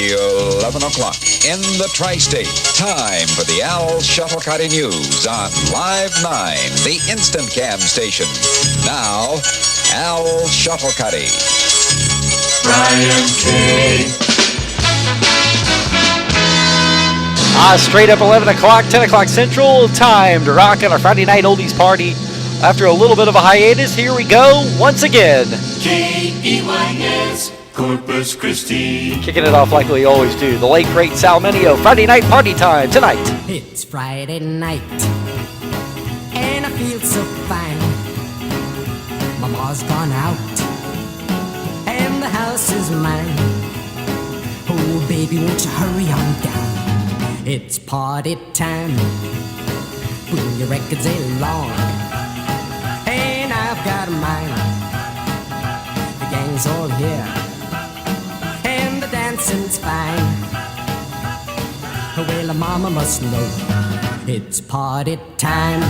11 o'clock in the Tri-State. Time for the Al Shuttlecutty News on Live 9, the Instant Cam station. Now, Al Shuttlecutty. Brian K. Straight up 11 o'clock, 10 o'clock Central. Time to rock on our Friday night oldies party. After a little bit of a hiatus, here we go once again. KEYS Corpus Christi. Kicking it off like we always do. The late, great Sal Mineo. Friday night party time tonight. It's Friday night, and I feel so fine. Mama's gone out, and the house is mine. Oh, baby, won't you hurry on down? It's party time. Bring your records along, and I've got mine. The gang's all here, and the dancing's fine. Well, mama must know it's party time.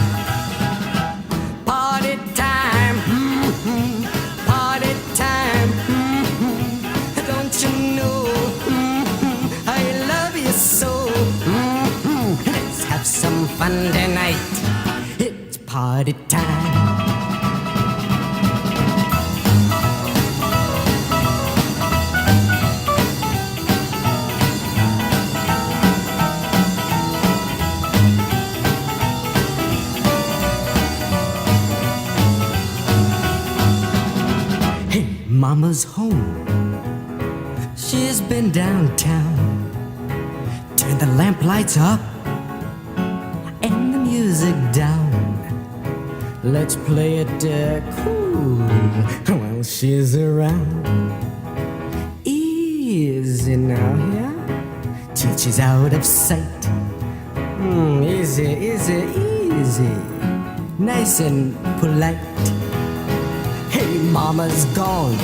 Party time, mm-hmm. Party time, mm-hmm. Don't you know, mm-hmm. I love you so, mm-hmm. Let's have some fun tonight. It's party time. Mama's home. She's been downtown. Turn the lamp lights up and the music down. Let's play it cool while she's around. Easy now, yeah? Till she's out of sight. Easy, easy, easy. Nice and polite. Hey, mama's gone.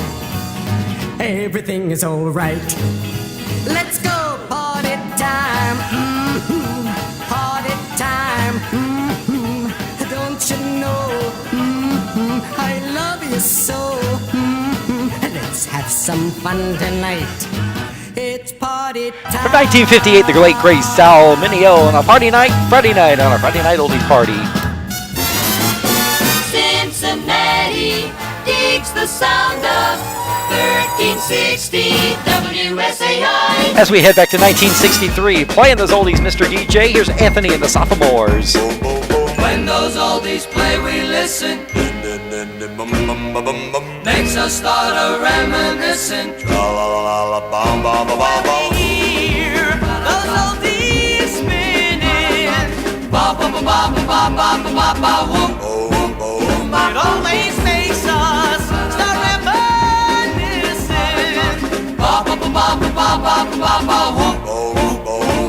Everything is alright. Let's go, party time. Mm-hmm. Party time. Mm-hmm. Don't you know? Mm-hmm. I love you so. Mm-hmm. Let's have some fun tonight. It's party time. From 1958, the late, great Sal Mineo on a party night, Friday night on our Friday night oldies party. Cincinnati digs the sound of 1360 WSAI. As we head back to 1963, playing those oldies, Mr. DJ, here's Anthony and the Sophomores. When those oldies play, we listen. Makes us start a reminiscing. Hear those oldies spinning. Ba ba ba ba ba ba ba ba ba whoop. It always makes us start reminiscing. Ba ba ba ba ba ba ba ba whoop.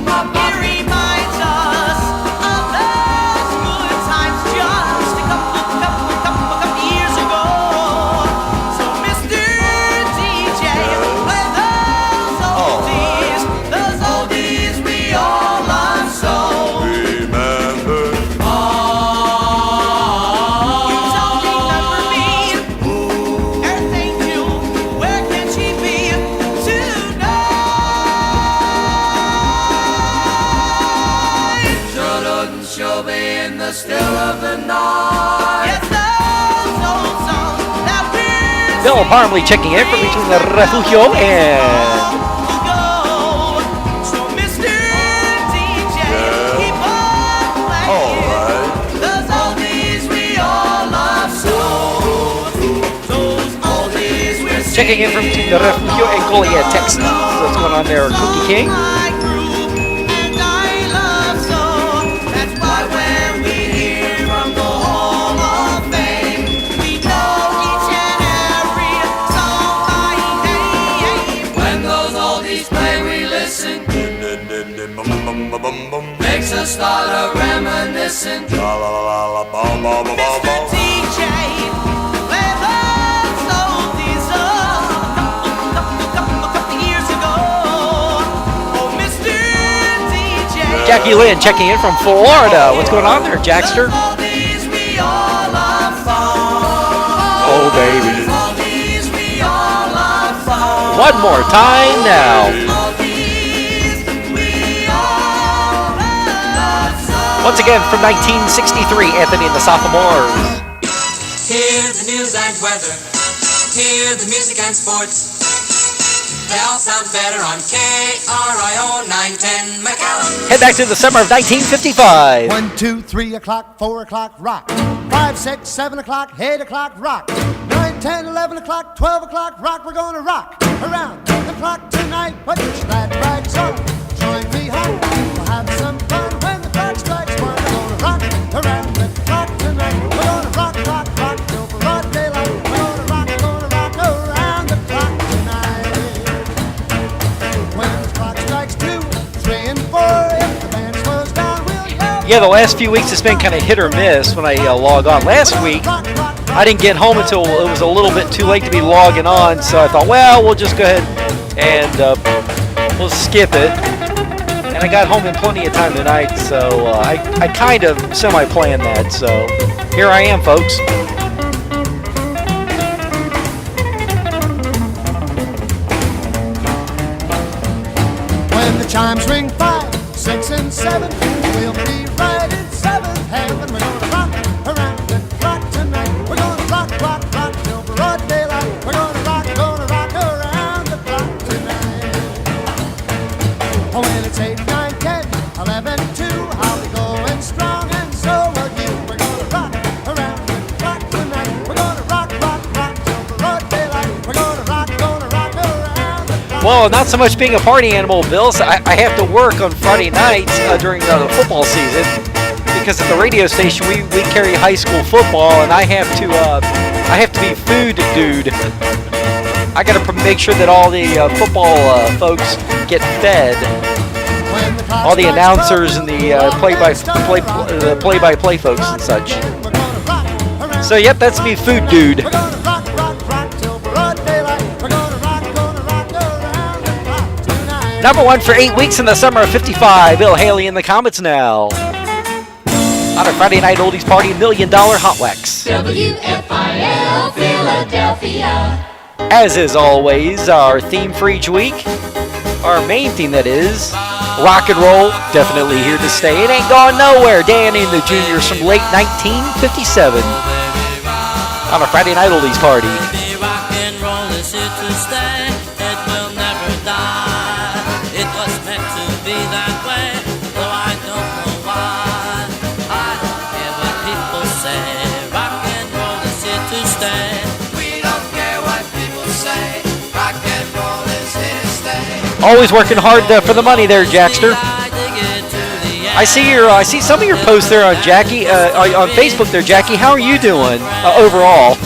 It reminds us of those good times just a couple years ago. So Mr. DJ, play those oldies we all love so. Remember. You don't remember me. And thank you. Where can she be tonight? She'll be in the still of the night. Yes, those old songs that we're Bill Parmley checking in from between the Refugio and... So Mr. DJ, keep on playing. Those oldies we all love so. Those oldies we're Checking in from between the Refugio and Goliad, Texas. What's going on there, Cookie King? Makes us start a reminiscing. Mr. DJ, play those oldies couple years ago. Oh, Mr. DJ. Jackie Lynn checking in from Florida. What's going on there, Jackster? Oh, baby. One more time now. Once again, from 1963, Anthony and the Sophomores. Hear the news and weather. Hear the music and sports. They all sound better on KRIO 910 McAllen. Head back to the summer of 1955. 1, 2, 3 o'clock, 4 o'clock, rock. 5, 6, 7 o'clock, 8 o'clock, rock. 9, 10, 11 o'clock, 12 o'clock, rock. We're gonna rock around the clock tonight. Put your glad rags on, join me home. We'll have some fun when the clock strikes 1. We're gonna rock around the clock tonight. We're gonna rock, rock, rock till broad daylight. We're gonna rock around the clock tonight. When the clock strikes 2, 3, and 4, if the band slows down, we'll yell. Yeah, the last few weeks it's been kind of hit or miss when I log on. Last week, I didn't get home until it was a little bit too late to be logging on, so I thought, well, we'll just go ahead and we'll skip it. And I got home in plenty of time tonight, so I kind of semi-planned that. So here I am, folks. When the chimes ring 5, 6, and 7, we'll be right in 7th heaven. We're gonna rock around the clock tonight. We're gonna rock, rock, rock till broad daylight. We're gonna rock around the clock tonight. Oh, when it's 8, 9, 10, 11, 2, I'll be going strong, and so will you. We're gonna rock around the clock tonight. We're gonna rock, rock, rock till broad daylight. We're gonna rock around the clock. Well, not so much being a party animal, Bill. So I have to work on Friday nights during the football season because at the radio station we carry high school football, and I have to be food dude. I got to make sure that all the football folks get fed. All the announcers and the play-by-play folks and such. So yep, that's me, food dude. Number 1 for 8 weeks in the summer of 55. Bill Haley in the comments now. On our Friday night oldies party, $1 Million HOTWAX. WFIL Philadelphia. As is always, our theme for each week, our main theme that is, rock and roll, definitely here to stay. It ain't gone nowhere. Danny and the Juniors from late 1957. On a Friday night oldies party. Rock and roll is here to stay. It will never die. It was meant to be that way, though I don't know why. I don't care what people say. Rock and roll is here to stay. We don't care what people say. Rock and roll is here to stay. Always working hard for the money there, Jackster. I see some of your posts there on Jackie on Facebook there, Jackie. How are you doing overall?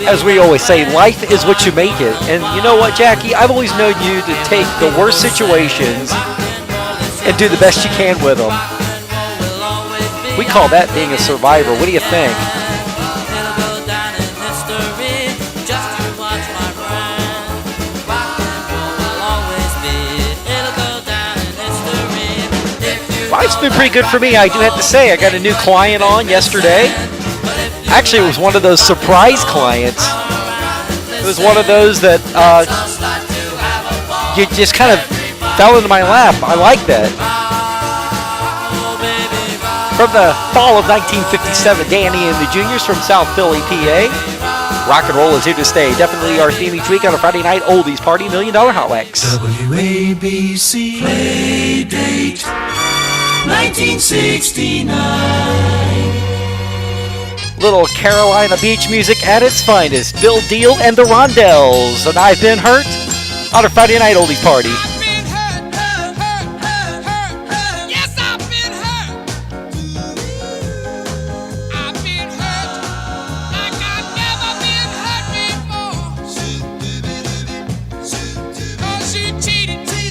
As we always say, life is what you make it. And you know what, Jackie? I've always known you to take the worst situations and do the best you can with them. We call that being a survivor. What do you think? Life's been pretty good for me, I do have to say. I got a new client on yesterday. Actually, it was one of those surprise clients. It was one of those that you just kind of fell into my lap. I like that. From the fall of 1957, Danny and the Juniors from South Philly, PA. Rock and roll is here to stay. Definitely our theme each week on a Friday night oldies party, $1 Million HOTWAX. WABC Play Date 1969. Little Carolina beach music at its finest. Bill Deal and the Rondells. And I've Been Hurt on a Friday night oldies party. She cheated.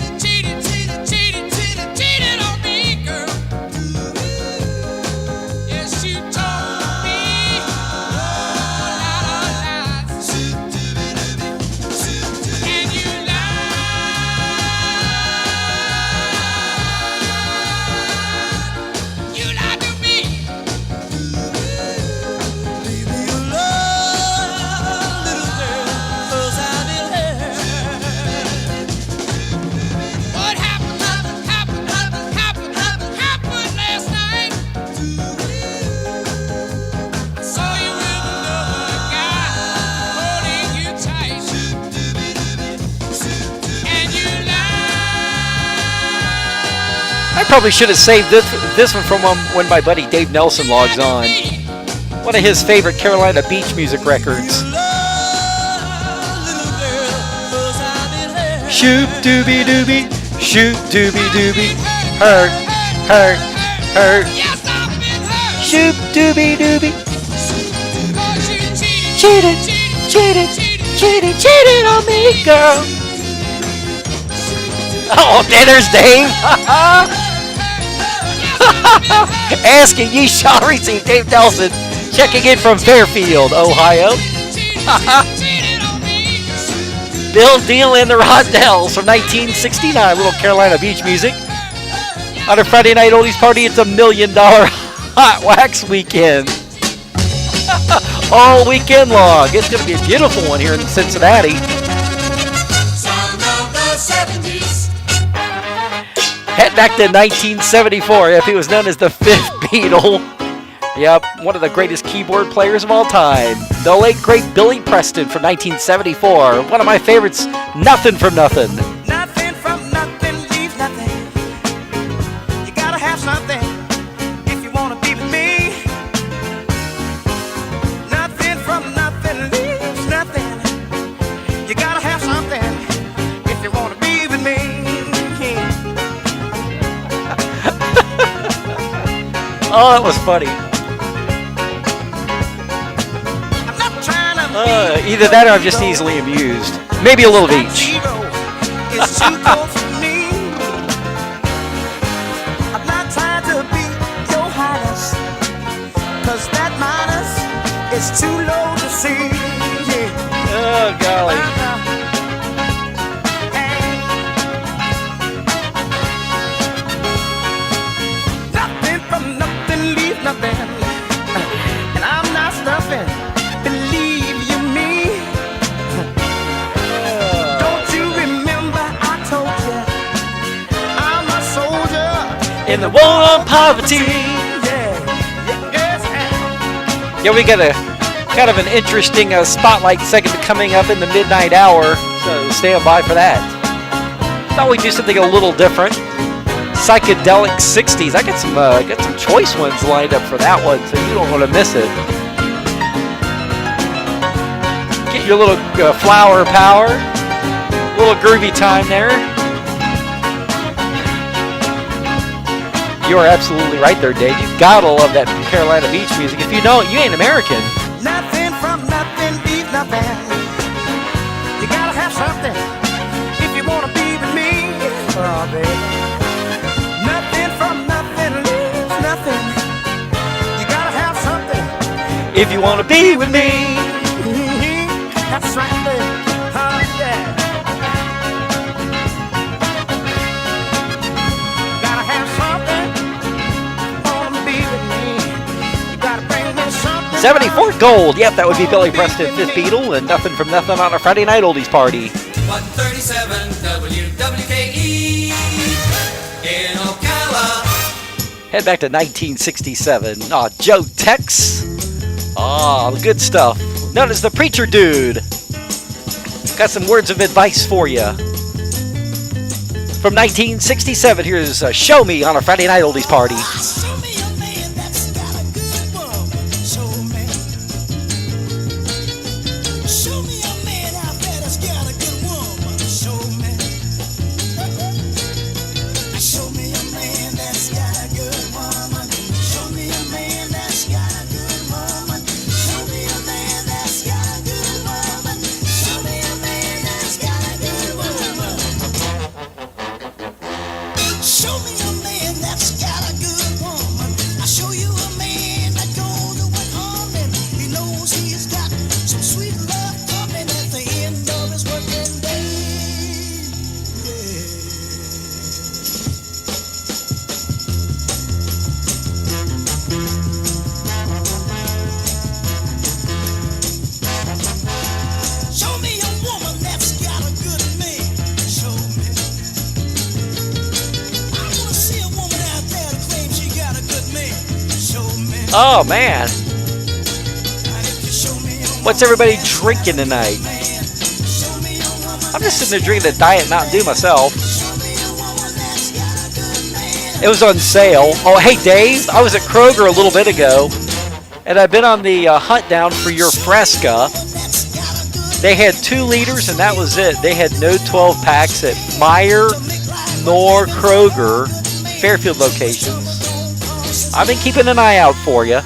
probably should have saved this one from when my buddy Dave Nelson logs on. One of his favorite Carolina beach music records. Shoot doobie doobie, shoot doobie doobie, hurt, hurt, hurt. Shoot doobie doobie. Cheated, cheated, cheated, cheated on me, girl. Oh, there's Dave. Asking ye shall receive. Dave Nelson checking in from Fairfield, Ohio. Bill Deal and the Rosdells from 1969. Little Carolina beach music. On a Friday night oldies party, it's $1 million hot wax weekend. All weekend long. It's going to be a beautiful one here in Cincinnati. Sound of the 70s. Head back to 1974, if he was known as the fifth Beatle. Yep, one of the greatest keyboard players of all time. The late, great Billy Preston from 1974. One of my favorites, Nothing from Nothing. Nothing from nothing leaves nothing. You gotta have something if you wanna be with me. Nothing from nothing leaves nothing. You gotta have something if you wanna be with me. Oh, that was funny. I'm not trying to Either that or I'm just easily amused. Maybe a little of each. It's too cold for me. I'm not trying to be your highness, 'cause that minus is too low to see. Yeah. Oh, golly. Nothing from nothing leaves nothing, and I'm not stuffing. Believe you me. Don't you remember I told you I'm a soldier In the war on poverty. Yeah, we got a kind of an interesting spotlight segment coming up in the midnight hour, so stand by for that. Thought we'd do something a little different. Psychedelic 60s. I got some choice ones lined up for that one, so you don't want to miss it. Get your little flower power, little groovy time there. You are absolutely right there, Dave. You've got to love that Carolina beach music. If you know it, you ain't American. Nothing from nothing leaves nothing. You gotta have something if you wanna be with me. Oh, baby. Nothing from nothing leaves nothing. You gotta have something If you want to be with me. That's right, baby. Oh, yeah. Gotta have something. Wanna be with me. You gotta bring me something. 74 gold. Yep, that would be Billy Preston, fifth Beatle, and Nothing from Nothing on a Friday night oldies party. 137 WWKE in Ocala. Head back to 1967. Joe Tex. The good stuff. Known as the Preacher Dude. Got some words of advice for you. From 1967, here's Show Me on a Friday night oldies party. Show me a man that's got a good woman. Show me. Show me a man out there that's got a good woman. Show me. Show me a man that's got a good woman. Show me a man that's got a good woman. Show me a man that's got a good woman. Show me a man that's got a good woman. Show me a man that's got a good woman. I show you a man that goes to work hard and he knows he's got some sweet love coming at the end of his working day. Show me a woman that's got a good man. Show me. I wanna see a woman out there that claims she got a good man. Show me. Oh, man. And if you show me a What's everybody drinking tonight? man, show me a woman. I'm just sitting there drinking a Diet Mountain Dew myself. Show me a woman that's got a good man. It was on sale. Oh, hey, Dave, I was at Kroger a little bit ago, and I've been on the hunt down for your Fresca. They had 2 liters, and that was it. They had no 12 packs at Meijer nor Kroger, Fairfield locations. I've been keeping an eye out for you.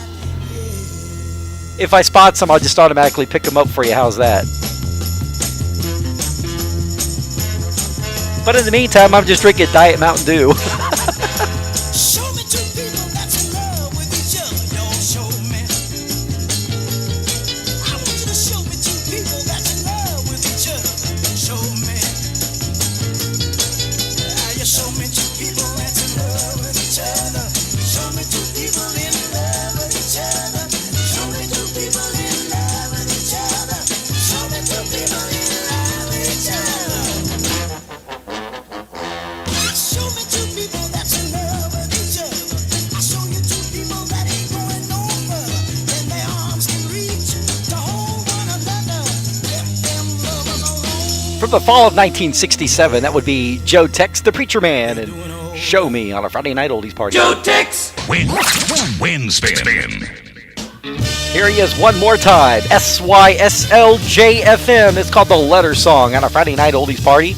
If I spot some, I'll just automatically pick them up for you. How's that? But in the meantime, I'm just drinking Diet Mountain Dew. Show me two people that's in love with each other. Y'all show me. I want you to show me two people that's in love with each other. Show me. You show me two people that's in love with each other. Show me two people in love with each other. Show me two people in love with each other. Show me two people in love with each other. Show me two people that's in love with each other. I show you two people that ain't going no further than their arms can reach to hold one another. Let them lovers alone. From the fall of 1967, that would be Joe Tex, the Preacher Man, and Show Me on a Friday Night Oldies Party. Joe Tex. Win spin. Here he is one more time. SYSLJFM. It's called The Letter Song on a Friday Night Oldies Party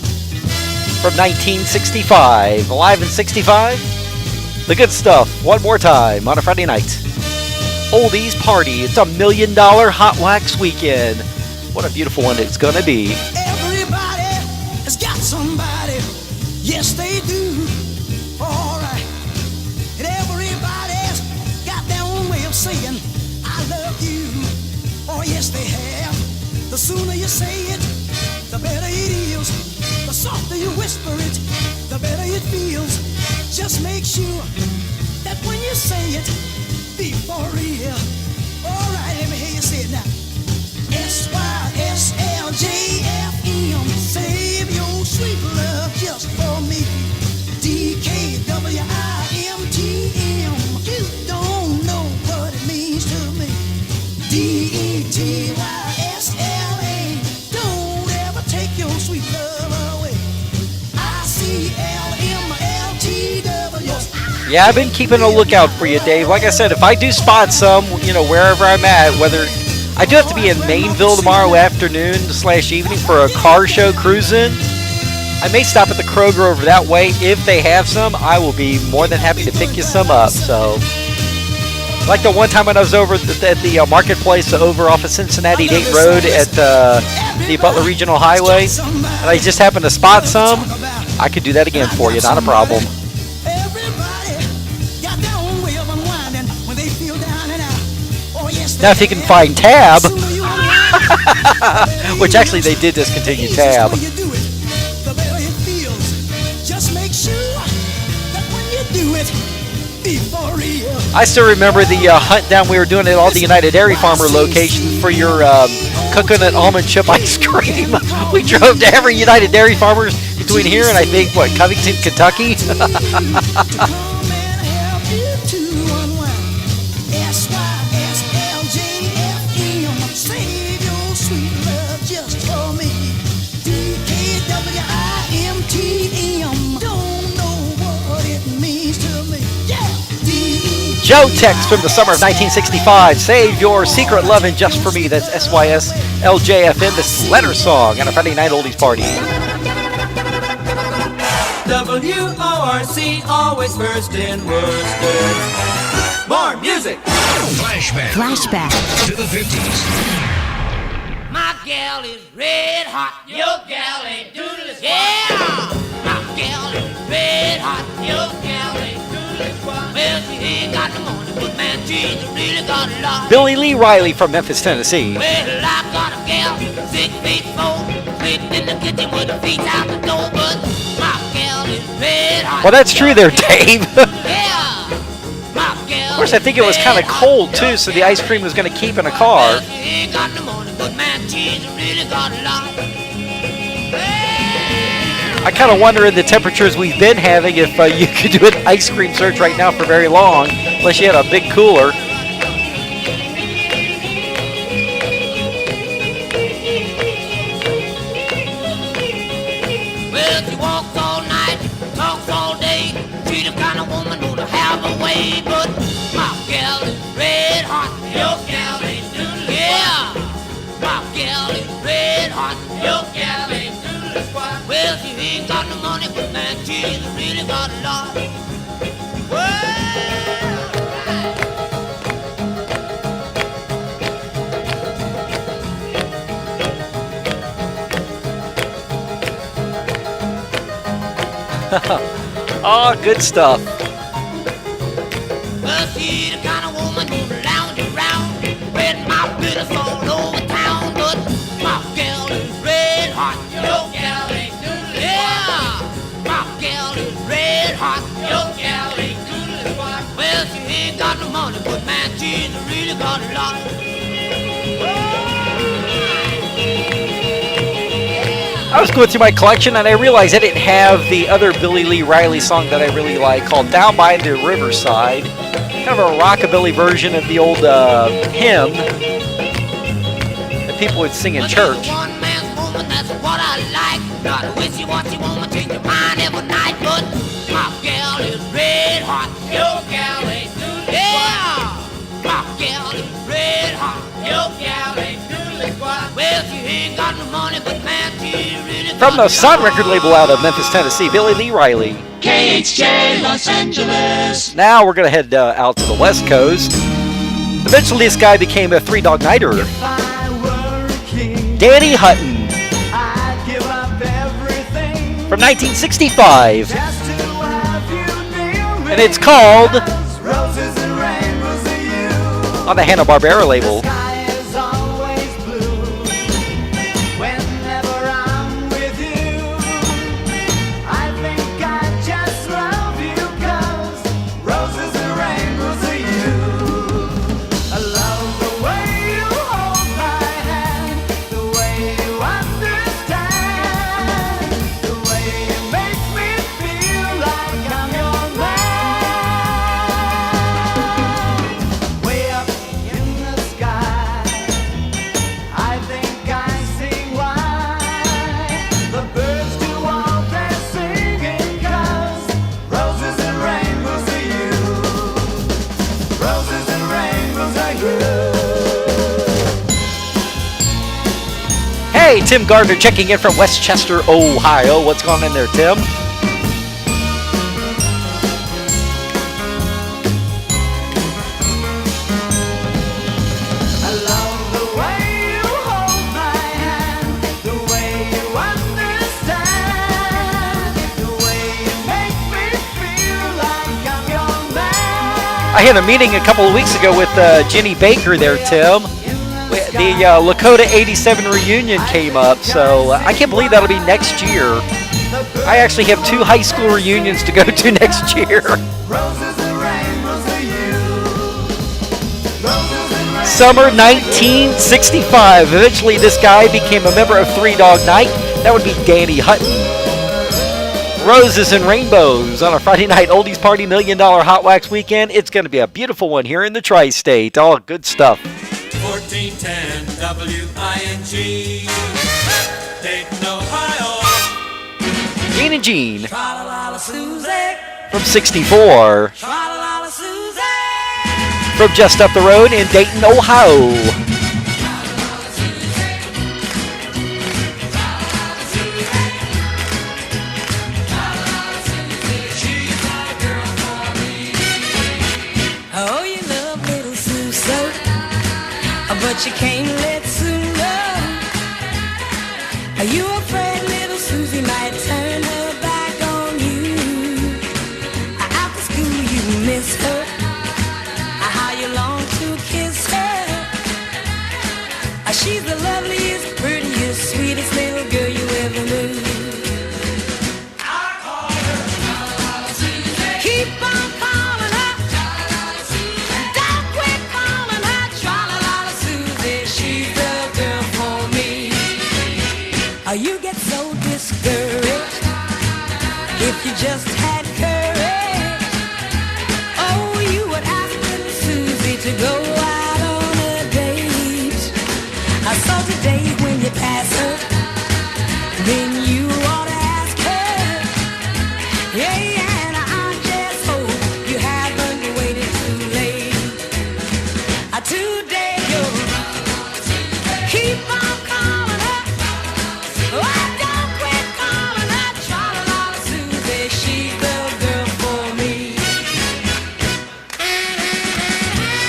from 1965. Live in 65. The good stuff. One more time on a Friday night. Oldies Party. It's $1 million Hot Wax weekend. What a beautiful one it's going to be. Everybody has got somebody. Yes, they do. All right. And everybody's got their own way of saying, I love you. Oh, yes, they have. The sooner you say it, the better it is. The softer you whisper it, the better it feels. Just make sure that when you say it, be for real. All right, let me hear you say it now. SYSLJFM, save your sweet love just for me. DKWIMTM, you don't know what it means to me. DETYSLA, don't ever take your sweet love away. ICLMLTW. Yeah, I've been keeping a lookout for you, Dave. Like I said, if I do spot some, wherever I'm at, whether I do have to be in Mainville tomorrow afternoon / evening for a car show cruising. I may stop at the Kroger over that way. If they have some, I will be more than happy to pick you some up. So, like the one time when I was over at the marketplace over off of Cincinnati Dayton Road at the Butler Regional Highway, and I just happened to spot some, I could do that again for you, not a problem. Now, if you can find Tab, which actually they did discontinue Tab. I still remember the hunt down we were doing at all the United Dairy Farmer locations for your coconut almond chip ice cream. We drove to every United Dairy Farmer between here and I think, Covington, Kentucky? Joe Tex from the summer of 1965. Save your secret lovin' just for me. That's SYSLJFM. This letter song on a Friday Night Oldies Party. WORC, always first in Worcester. More music. Flashback to the 50s. My gal is red hot. Your gal ain't doodle yeah. My gal is red hot. Your gal ain't doodle well, she ain't got no money, but man, she's really got a lot. Billy Lee Riley from Memphis, Tennessee. Well, I got a gal, 6 feet 4, sitting in the kitchen with her feet out the door, but my gal is red hot. Well, that's true there, Dave. Yeah, my gal. Of course, I think it was kind of cold, too, so the ice cream was going to keep in a car. Well, she ain't got no money, but man, she's really got a lot. I kind of wonder in the temperatures we've been having if you could do an ice cream search right now for very long, unless you had a big cooler. Well, she walks all night, talks all day. She's the kind of woman way, but my gal is red hot. Your gal ain't doodle yeah, my gal is red hot. Your gal ain't doodle squat. Well, she ain't got no money, but man, she's really got a lot. Oh, good stuff. Well, she's the kind of woman who lounge around with my business all over town. But my gal is red hot. Your gal ain't doodle yeah, my gal is red hot. Your gal ain't doodle squat. Well, she ain't got no money, but man, she's really got a lot. I was going through my collection and I realized I didn't have the other Billy Lee Riley song that I really like called Down by the Riverside. Kind of a rockabilly version of the old hymn that people would sing in church. One man's woman, that's what I like. Not a wishy-washy woman, change your mind every night. But my gal is red hot. Your gal ain't doodle yeah, my gal is red hot. Your gal ain't doodle squat. Well, she ain't got no money, but man, she really From the Sun record label out of Memphis, Tennessee, Billy Lee Riley. KHJ Los Angeles. Now we're going to head out to the West Coast. Eventually this guy became a Three Dog Nighter. Danny Hutton. From 1965. And it's called on the Hanna-Barbera label. Hey, Tim Gardner checking in from Westchester, Ohio. What's going on in there, Tim? I had a meeting a couple of weeks ago with Jenny Baker there, Tim. The Lakota 87 reunion came up, so I can't believe that'll be next year. I actually have 2 high school reunions to go to next year. Summer 1965. Eventually this guy became a member of Three Dog Night. That would be Danny Hutton. Roses and Rainbows on a Friday night oldies party, $1 Million Hot Wax weekend. It's going to be a beautiful one here in the Tri-State. All good stuff. 1410 WING, Dayton, Ohio. Gene and Jean Tra-la-la-la Susie, from 64. tra-la-la-la Susie. From just up the road in Dayton, Ohio. Oh, you love little Susie, but you can't let Sue know. Are you afraid little Susie might turn her back on you? After school you miss her, how you long to kiss her. She's the loveliest, prettiest, sweetest little girl you ever knew. Keep on calling her, don't quit calling her, tra-la-la-la Susie, she's the girl for me. You get so discouraged if you just had courage. Oh, you would ask little Susie to go out on a date. So today when you pass her, then you ought to ask her. Yeah, and I just hope you haven't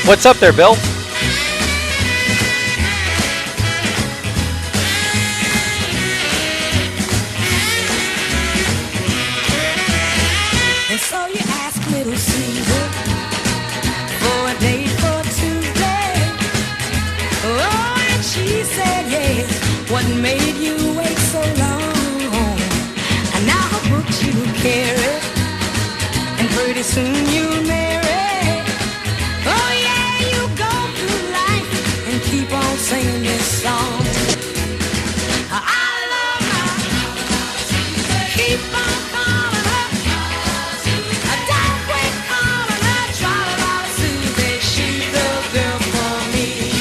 What's up there, Bill? And so you asked little Caesar for a date for Tuesday. Oh, and she said yes. What made you wait so long? And now her books you carry, and pretty soon you'll marry. Oh yeah, you go through life and keep on singing this song. I love her. Keep on calling her. Don't quit calling her. Tra-la-la, Susie, she's the girl for me.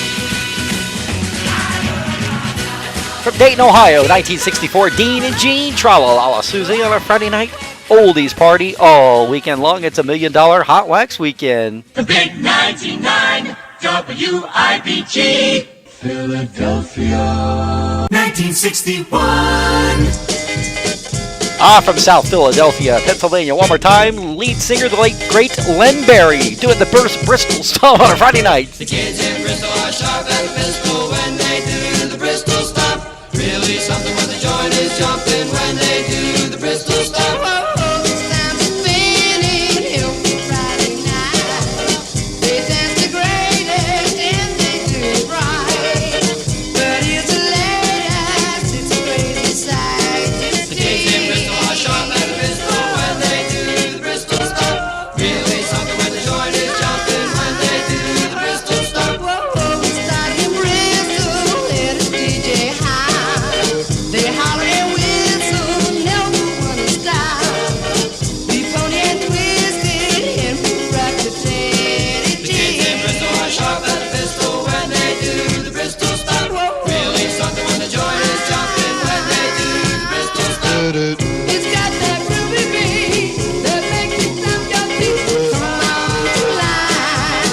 From Dayton, Ohio, 1964, Dean and Jean, Tra-la-la, Susie on a Friday night oldies party all weekend long. It's $1 million Hot Wax weekend. The big 99 WIBG Philadelphia 1961. From South Philadelphia, Pennsylvania. One more time, lead singer, the late, great Len Barry, doing the Bristol Stomp on a Friday night. The kids in Bristol are sharp at the pistol when they do the Bristol stomp. Really something when the joint is jumping when they do the Bristol stomp. It's time to spinning every Friday night. They dance the greatest and they do it right. But it's the latest, it's a crazy sight to see. The kids in Bristol are sharp at the pistol when they do the Bristol stomp. Really something when the joint is jumping when they do the Bristol stomp. Whoa, we start in Bristol, let us DJ high. They holler and whistle, never wanna stop. We pony and twisted and we rock the teddy. The kids in Bristol are sharp at the pistol when they do the Bristol stomp. Really something when the joint is jumping when they do the Bristol stomp. It's got that groovy beat that makes you stomp your feet. Come on to line,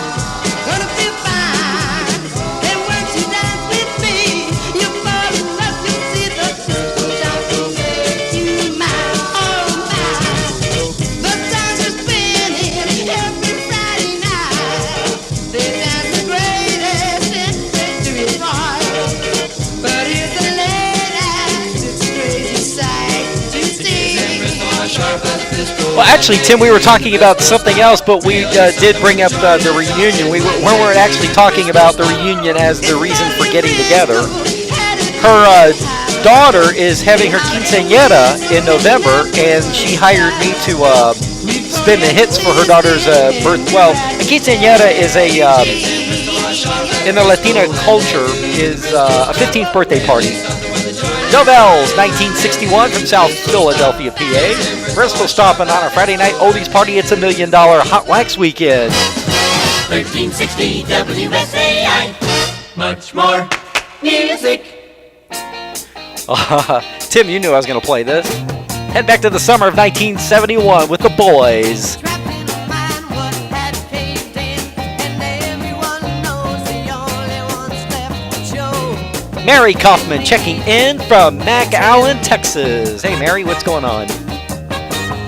gonna feel fine. And once you dance with me, you fall in love. You see the Bristol jump will make you mine, oh mine. The times are spinning every Friday night. They dance the greatest and they do it right. But it's the latest, it's a crazy sight to see. Well, actually, Tim, we were talking about something else, but we did bring up the reunion. We weren't actually talking about the reunion as the reason for getting together. Her daughter is having her quinceañera in November, and she hired me to spin the hits for her daughter's birth. Well, a quinceañera is in the Latina culture, is a 15th birthday party. Novell's 1961 from South Philadelphia, PA. Bristol stomping on a Friday night oldies party. It's $1 million Hot Wax weekend. 1360 WSAI. Much more music. Tim, you knew I was going to play this. Head back to the summer of 1971 with the boys. Trapping a mind what had caved in, and everyone knows the only ones left to show. Mary Kaufman checking in from McAllen, Texas. Hey, Mary, what's going on?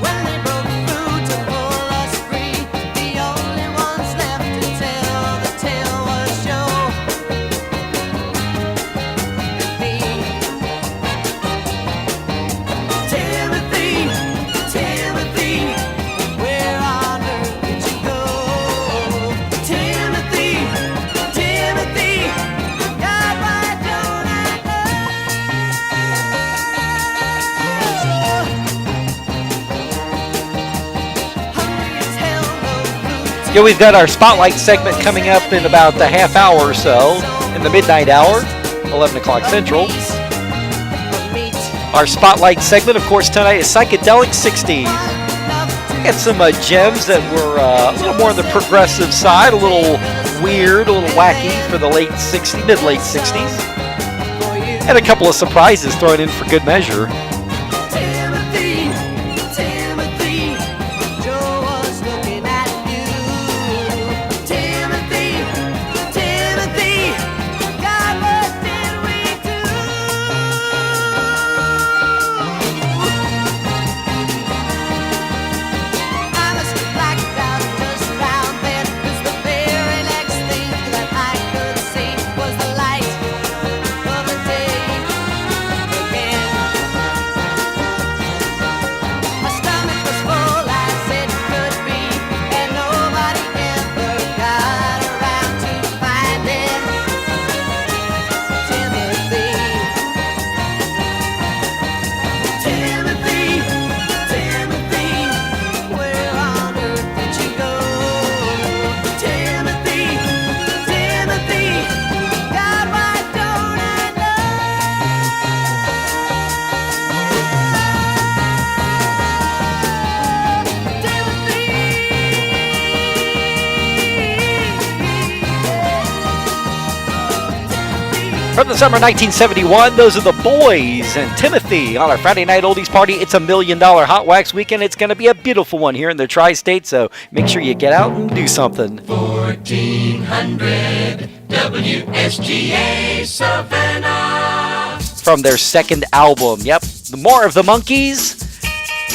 When they broke through to pull us free, the only ones left to tell the tale was show. Me. Timothy, Timothy, where on earth did you go? Timothy, Timothy, God, why don't I Yeah, we've got our Spotlight segment coming up in about a half hour or so, in the midnight hour, 11 o'clock Central. Our Spotlight segment, of course, tonight is Psychedelic 60s. Got some gems that were a little more on the progressive side, a little weird, a little wacky for the late 60s, mid-late 60s. And a couple of surprises thrown in for good measure. Timothy, Timothy, Joe was looking at you. Timothy, Timothy, God, what did we do? I must have blacked out just round then, 'cause the very next From the summer 1971, those are the Boys and Timothy on our Friday night oldies party. It's $1 million Hot Wax weekend. It's going to be a beautiful one here in the Tri-State, so make sure you get out and do something. 1400 WSGA Savannah. From their second album, yep, the More of the Monkees.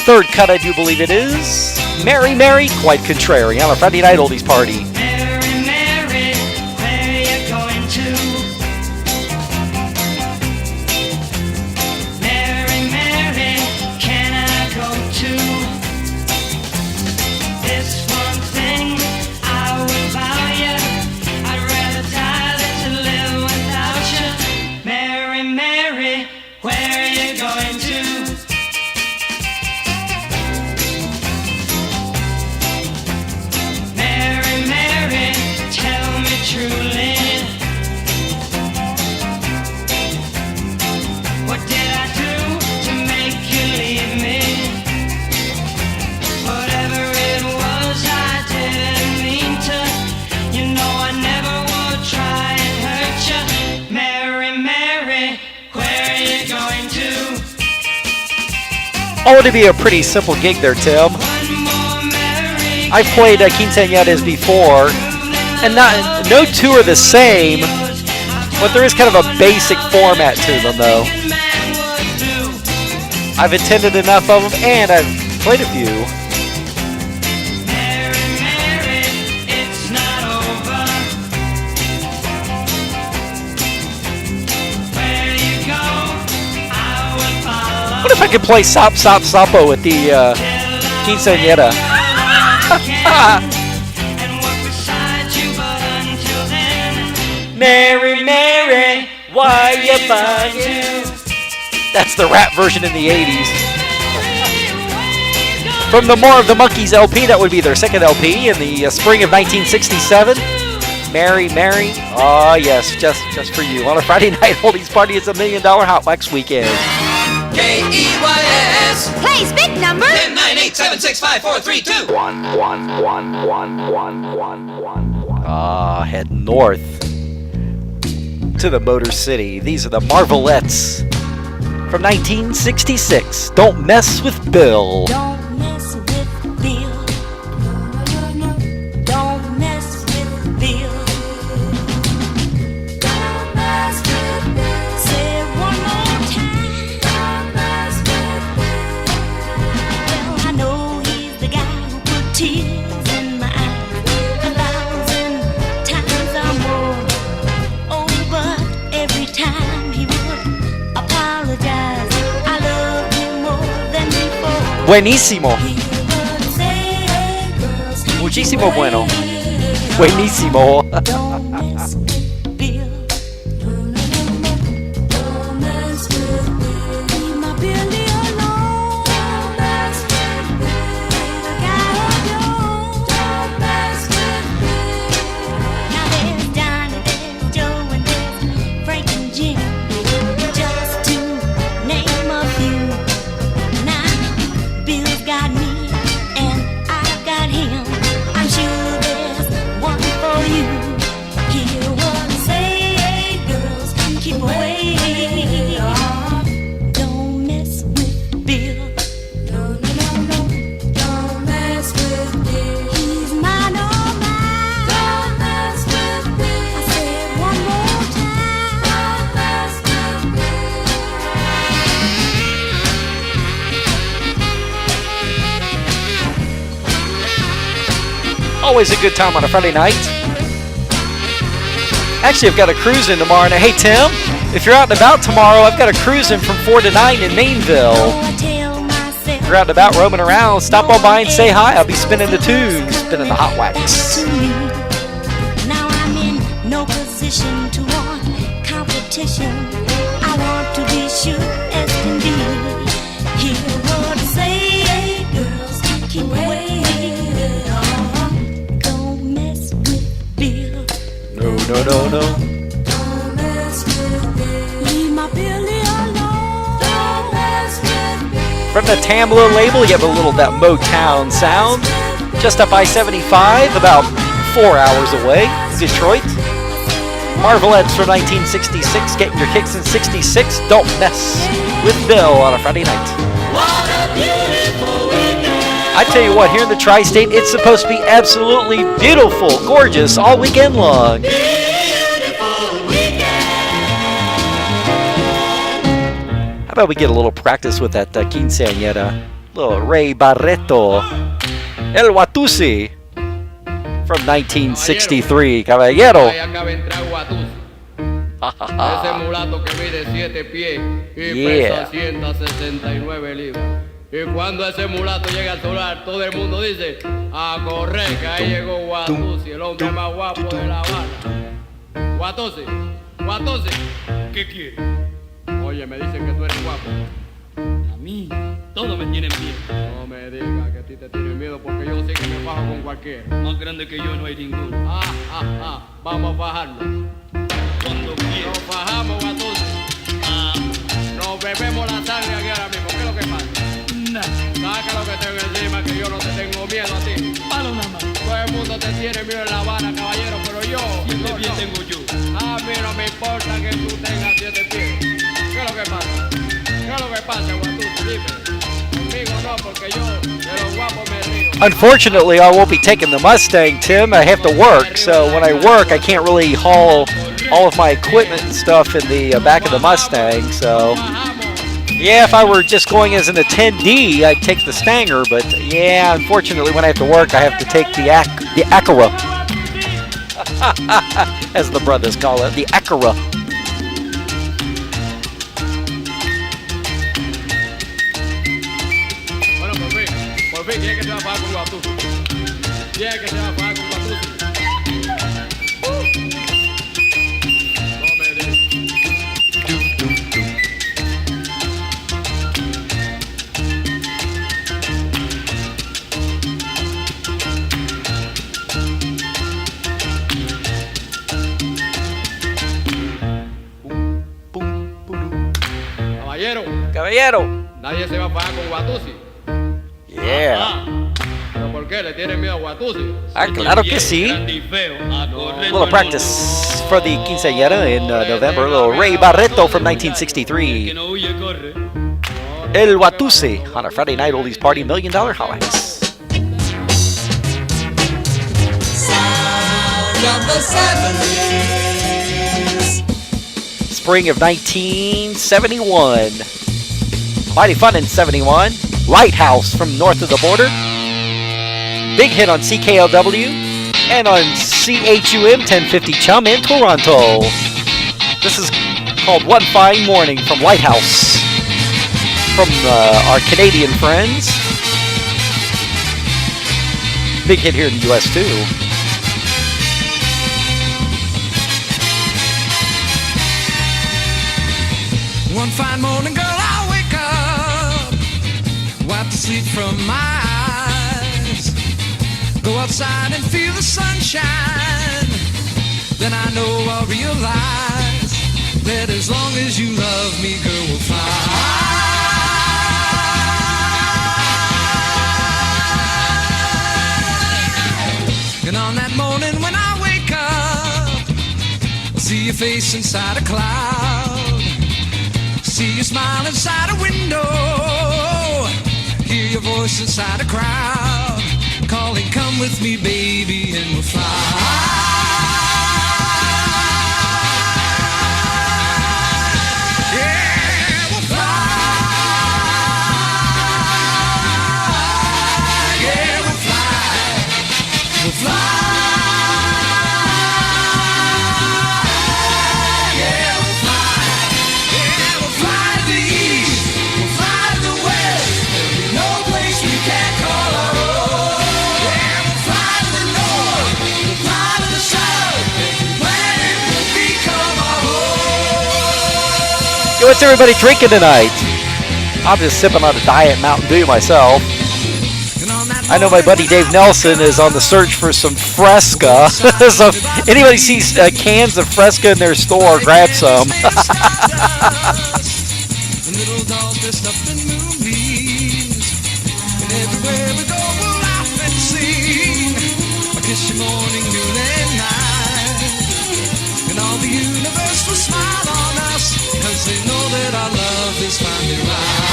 Third cut, I do believe it is. Mary, Mary, quite contrary on our Friday night oldies party. Mary, Mary, where you going to? Mary, Mary, can I go to? This one thing I will buy you. I'd rather die than to live without you. Mary, Mary, where you going to? Mary, Mary, tell me truly, what did I do to make you leave me? Whatever it was, I didn't mean to. You know I never would try and hurt you. Mary, Mary, where are you going to? Oh, it'd be a pretty simple gig there, Tim. One more Mary. I've played quinceañeras before, and no two are the same, but there is kind of a basic format to them, though. I've attended enough of them, and I've played a few. Mary, Mary, it's not over. Where you go, I will follow. What if I could play Sop Sop Sapo at the quinceañera? And walk beside you, but until then, Mary, Mary, why you bugging? That's the rap version in the 80s. From the More of the Monkees LP, that would be their second LP in the spring of 1967. Mary, Mary, oh yes, just for you. On a Friday night oldies party, it's $1 million Hot Wax weekend. KEYS Plays big number. 1098765432. Ah, head north to the Motor City. These are the Marvelettes from 1966. Don't mess with Bill. Don't mess with Bill. Don't mess with Bill. Don't mess with Bill. Say it one more time. Don't mess with Bill. Well, I know he's the guy who put tears in my eyes 1,000 times or more. Oh, but every time he would apologize, I loved him more than before. Buenísimo. He would say, hey, girls, keep Muchísimo away. bueno. Buenísimo. Don't mess with Bill. Don't mess with Bill. Leave my Billy alone. Don't mess with Bill. The guy of yours. Don't mess with Bill. Now there's Johnny, there's Joe, and there's Frank and Jim, just to name a few. Now Bill's got me and I've got him. I'm sure there's one for you. Hear what I say, hey, girls, keep away. Don't mess with Bill. No, no, no, no. Don't mess with Bill. He's mine, oh mine. Don't mess with Bill. I said one more time. Don't mess with Bill. Always a good time on a Friday night. Actually, I've got a cruise in tomorrow. Now, hey, Tim, if you're out and about tomorrow, I've got a cruise in from 4 to 9 in Mainville. I tell myself If you're out and about roaming around, stop on by and say hi. I'll be spinning the tunes, spinning the Hot Wax. to me. Now I'm in no position to want competition. I want to be sure as can be. Hear what I say, hey, girls, keep away. Don't mess with Bill. No, no, no, no. Don't mess with Bill. Leave my Billy alone. Don't mess with Bill. From the Tamla label, you have a little of that Motown sound. Just up I-75, about 4 hours away, Detroit. Marvelettes from 1966, getting your kicks in 66. Don't mess with Bill on a Friday night. I tell you what, here in the Tri-State, it's supposed to be absolutely beautiful, gorgeous all weekend long. How about we get a little practice with that quinceañera? Little Ray Barreto. El Watusi from 1963. Caballero. Ese mulato que mide 7 pies y Yeah. pesa 169 libras. Y cuando ese mulato llega al solar, todo el mundo dice, a correr, que ahí llegó Watusi, el hombre más guapo de La Habana. Watusi, Watusi, ¿qué quieres? Oye, me dicen que tú eres guapo. A mí, todos me tienen miedo. No me digas que a ti te tienen miedo porque yo sí que me bajo con cualquiera. Más grande que yo no hay ninguno. Vamos a bajarnos. Cuando quieras. Nos bajamos, Watusi. Nos bebemos la sangre aquí ahora mismo. ¿Qué es lo que pasa? Saca lo que tengo encima, que yo no te tengo miedo a ti. Palo nada más. Todo el mundo te tiene miedo en La Habana, caballero, pero yo. 7 pies tengo yo. A mí no me importa que tú tengas 7 pies. ¿Qué es lo que pasa? ¿Qué es lo que pasa, Watusi? Dime. Conmigo no, porque yo de los guapos me río. Unfortunately, I won't be taking the Mustang, Tim. I have to work, so when I work, I can't really haul all of my equipment and stuff in the back of the Mustang, so... Yeah, if I were just going as an attendee, I'd take the Stanger, but yeah, unfortunately, when I have to work, I have to take the Acura. As the brothers call it, the Acura. Bueno, por fin, ¿quién es que se va a fajar con Watusi? ¿Quién es que se va a fajar con Watusi? No me digas. Caballero. Nadie se va a fajar con Watusi. Yeah. ¿Pero por qué? ¿Le tienen miedo a Watusi? Claro que sí. A little practice for the quinceañera in November. A little Ray Barreto from 1963. El Watusi on a Friday night oldies party, $1 Million HOTWAX. Sound of the 70s. Spring of 1971. Mighty fun in 71. Lighthouse from north of the border. Big hit on CKLW and on CHUM 1050 Chum in Toronto. This is called One Fine Morning from Lighthouse. From our Canadian friends. Big hit here in the US too. One fine morning, girl, I wake up, wipe the sleep from my eyes, go outside and feel the sunshine. Then I know I'll realize that as long as you love me, girl, we'll fly. And on that morning when I wake up, I'll see your face inside a cloud. See you smile inside a window, hear your voice inside a crowd, calling, come with me, baby, and we'll fly. Yeah, we'll fly. Yeah, we'll fly. We'll fly. Yo, what's everybody drinking tonight? I'm just sipping on a Diet Mountain Dew myself. I know my buddy Dave Nelson is on the search for some Fresca. So if anybody sees cans of Fresca in their store, grab some. the universe will smile on us, 'cause they know that our love is finally right.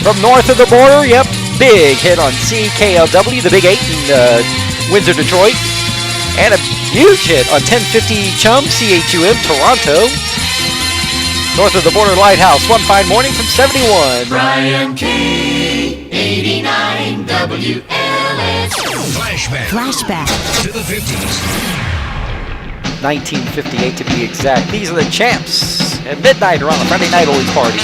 From north of the border, yep, big hit on CKLW, the Big 8 in Windsor, Detroit. And a huge hit on 1050 Chum, CHUM, Toronto. North of the border Lighthouse, one fine morning from 71. Brian Key, 89 WLS. Flashback to the 50s. 1958 to be exact. These are the Champs at midnight around the Friday Night Oldies Party.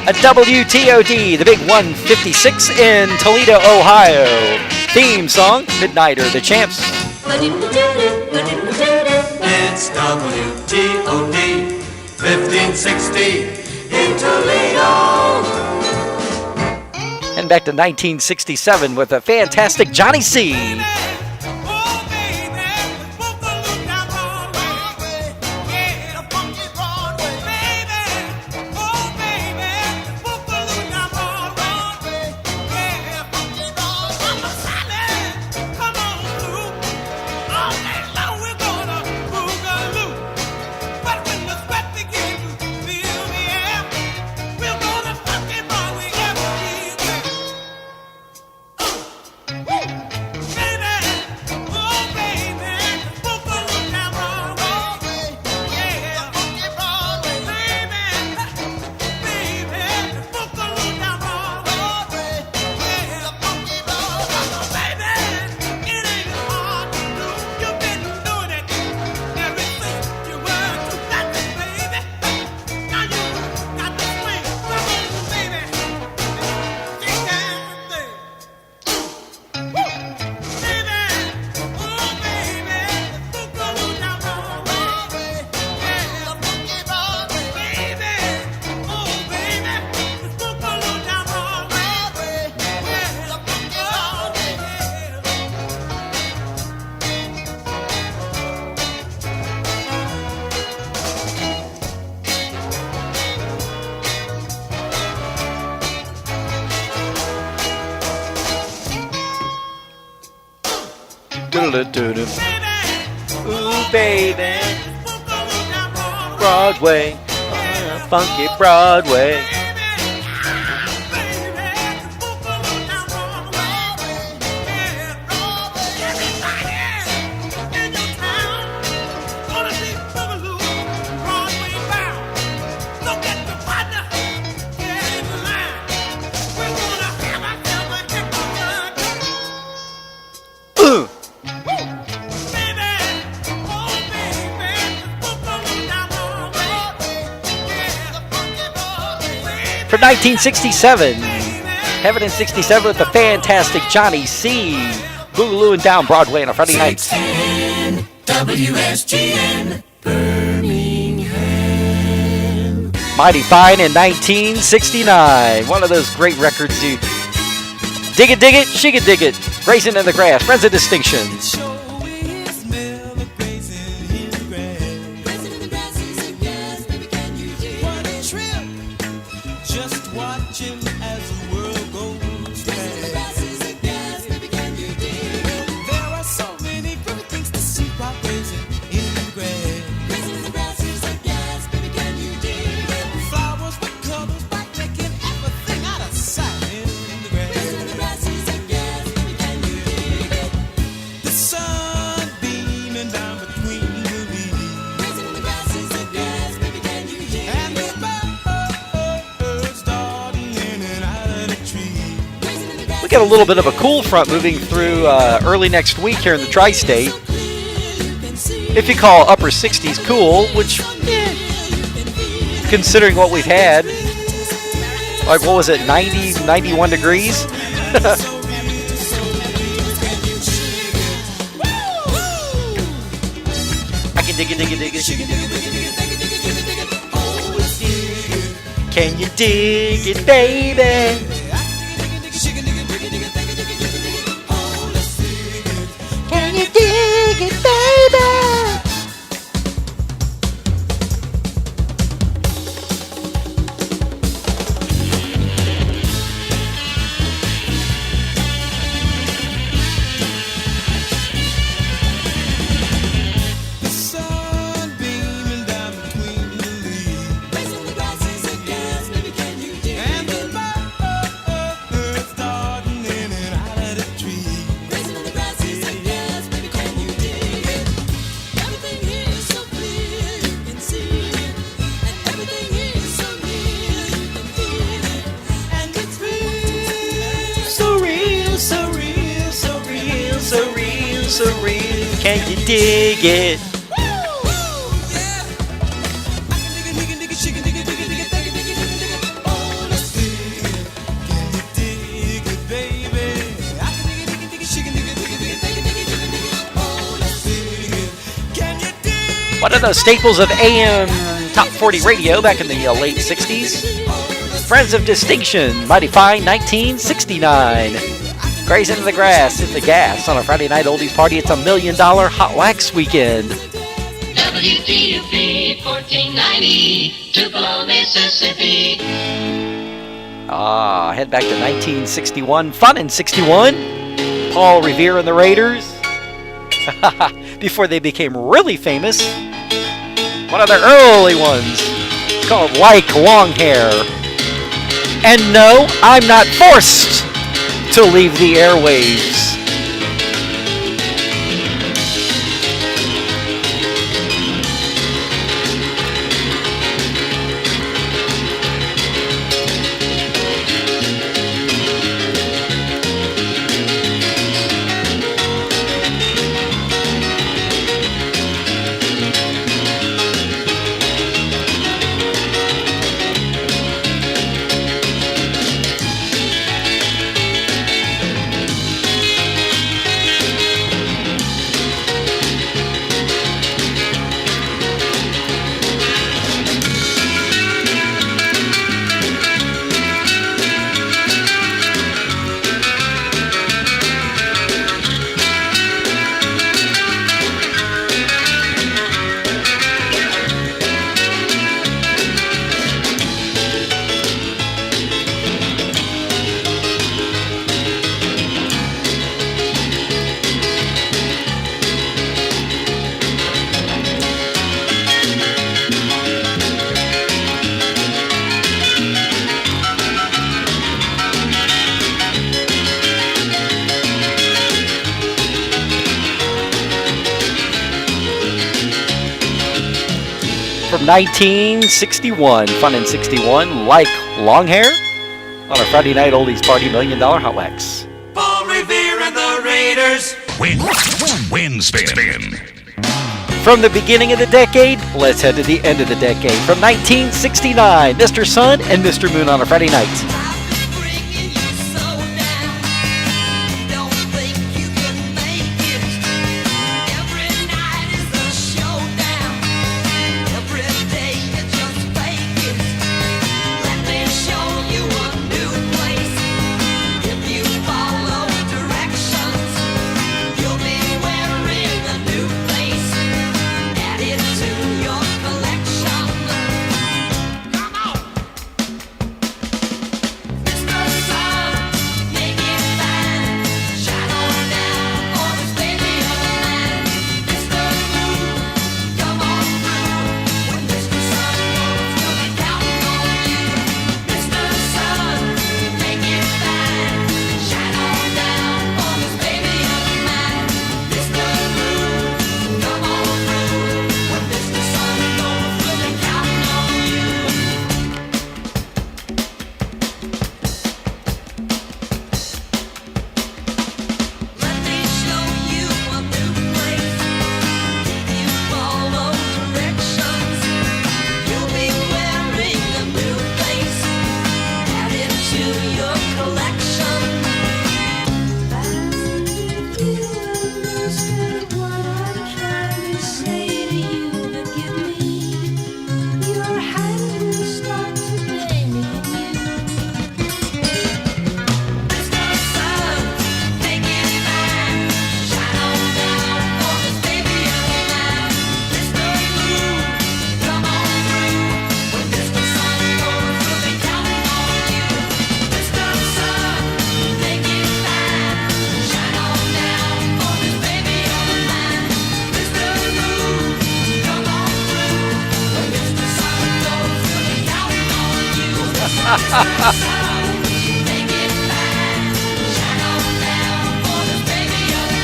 A WTOD, the big 156 in Toledo, Ohio. Theme song, Midnighter, the Champs. It's WTOD 1560 in Toledo. And back to 1967 with a fantastic Johnny C. Ooh, baby, Broadway, funky Broadway. From 1967, Heaven in 67 with the fantastic Johnny C. Boogalooing down Broadway on a Friday night. WSGN Birmingham. Mighty Fine in 1969. One of those great records, dude. Dig it, she can dig it. Racing in the Grass, Friends of Distinction. We got a little bit of a cool front moving through early next week here in the tri-state. If you call upper 60s cool, which, considering what we've had, like what was it, 90, 91 degrees? I can dig it. Can you dig it, baby? Can you dig it, baby? The sun beaming down between the leaves. Racing the grasses and gas, baby, can you dig it? And the birds darting in and out of the trees. Racing the grasses and gas, baby, can you dig it? Everything here is so clear, you can see it. And everything here is so real, you can feel it. And it's real. So real, so real, so real, so real, so real. Can you dig it? One of the staples of AM Top 40 radio back in the late 60s. Friends of Distinction, Mighty Fine, 1969. Grazing in the Grass, hit the gas on a Friday night oldies party. It's $1 million Hot Wax weekend. WTUP 1490, Tupelo, Mississippi. Head back to 1961. Fun in 61. Paul Revere and the Raiders. Before they became really famous. One of their early ones called Like Long Hair. And no, I'm not forced to leave the airwaves. From 1961, Fun in 61, Like Long Hair on our Friday night oldies party, $1 million Hot Wax. Paul Revere and the Raiders. Win spin. From the beginning of the decade, let's head to the end of the decade. From 1969, Mr. Sun and Mr. Moon on a Friday night.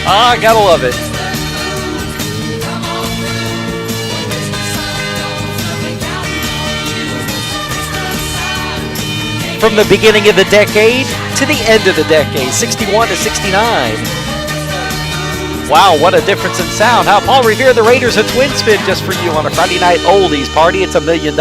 Ah, gotta love it. From the beginning of the decade to the end of the decade, 61 to 69. Wow, what a difference in sound. How Paul Revere, the Raiders, a twin spin just for you on a Friday night oldies party. It's $1 million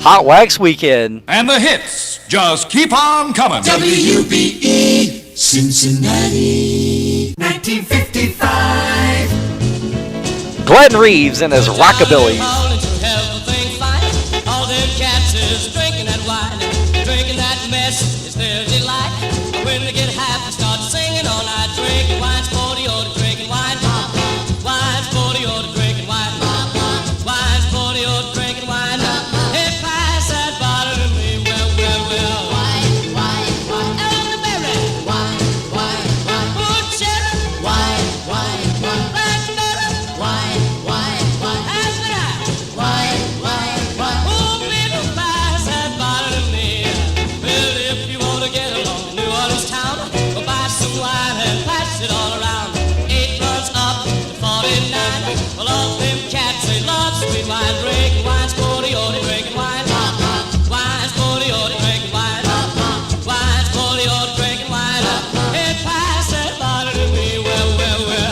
Hot Wax Weekend. And the hits just keep on coming. WBE Cincinnati 1955. Glenn Reeves and his Rockabilly. All them cats is drinking that wine, drinking that mess is their delight. When they get happy, start singing all night, drinking wine, sporty, or drinking wine. Wine, sporty, or drinking wine. Wine, sporty, or drinking wine. Hey, pass that bottle to me, well, well, well. Wine, elderberry. Wine, good cherry. Wine, blackberry. Wine, pass me that. Oh, baby, pass that bottle to me. Well, if you want to get along to New Orleans town, go buy some wine and pass it all around. 8 runs up to 49. Well, all them cats, they love sweet wine. Drinking wine, sporty, or they drinking wine. Wine, sporty, or they drinking wine. Wine, sporty, or they drinking wine. Hey, pass that bottle to me. Well, well, well.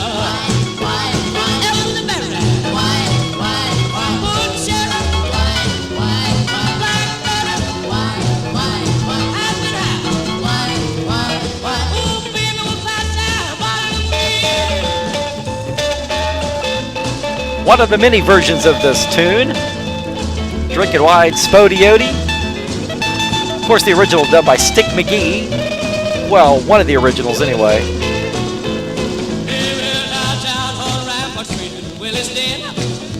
Elderberry. Good cherry. Blackberry. Pass me that. Oh, baby, well, pass that bottle to me. One of the many versions of this tune. Drinking Wine, Spodioti. Of course, the original done by Stick McGee. Well, one of the originals anyway. He went downtown on Rampart Street with Willis Den.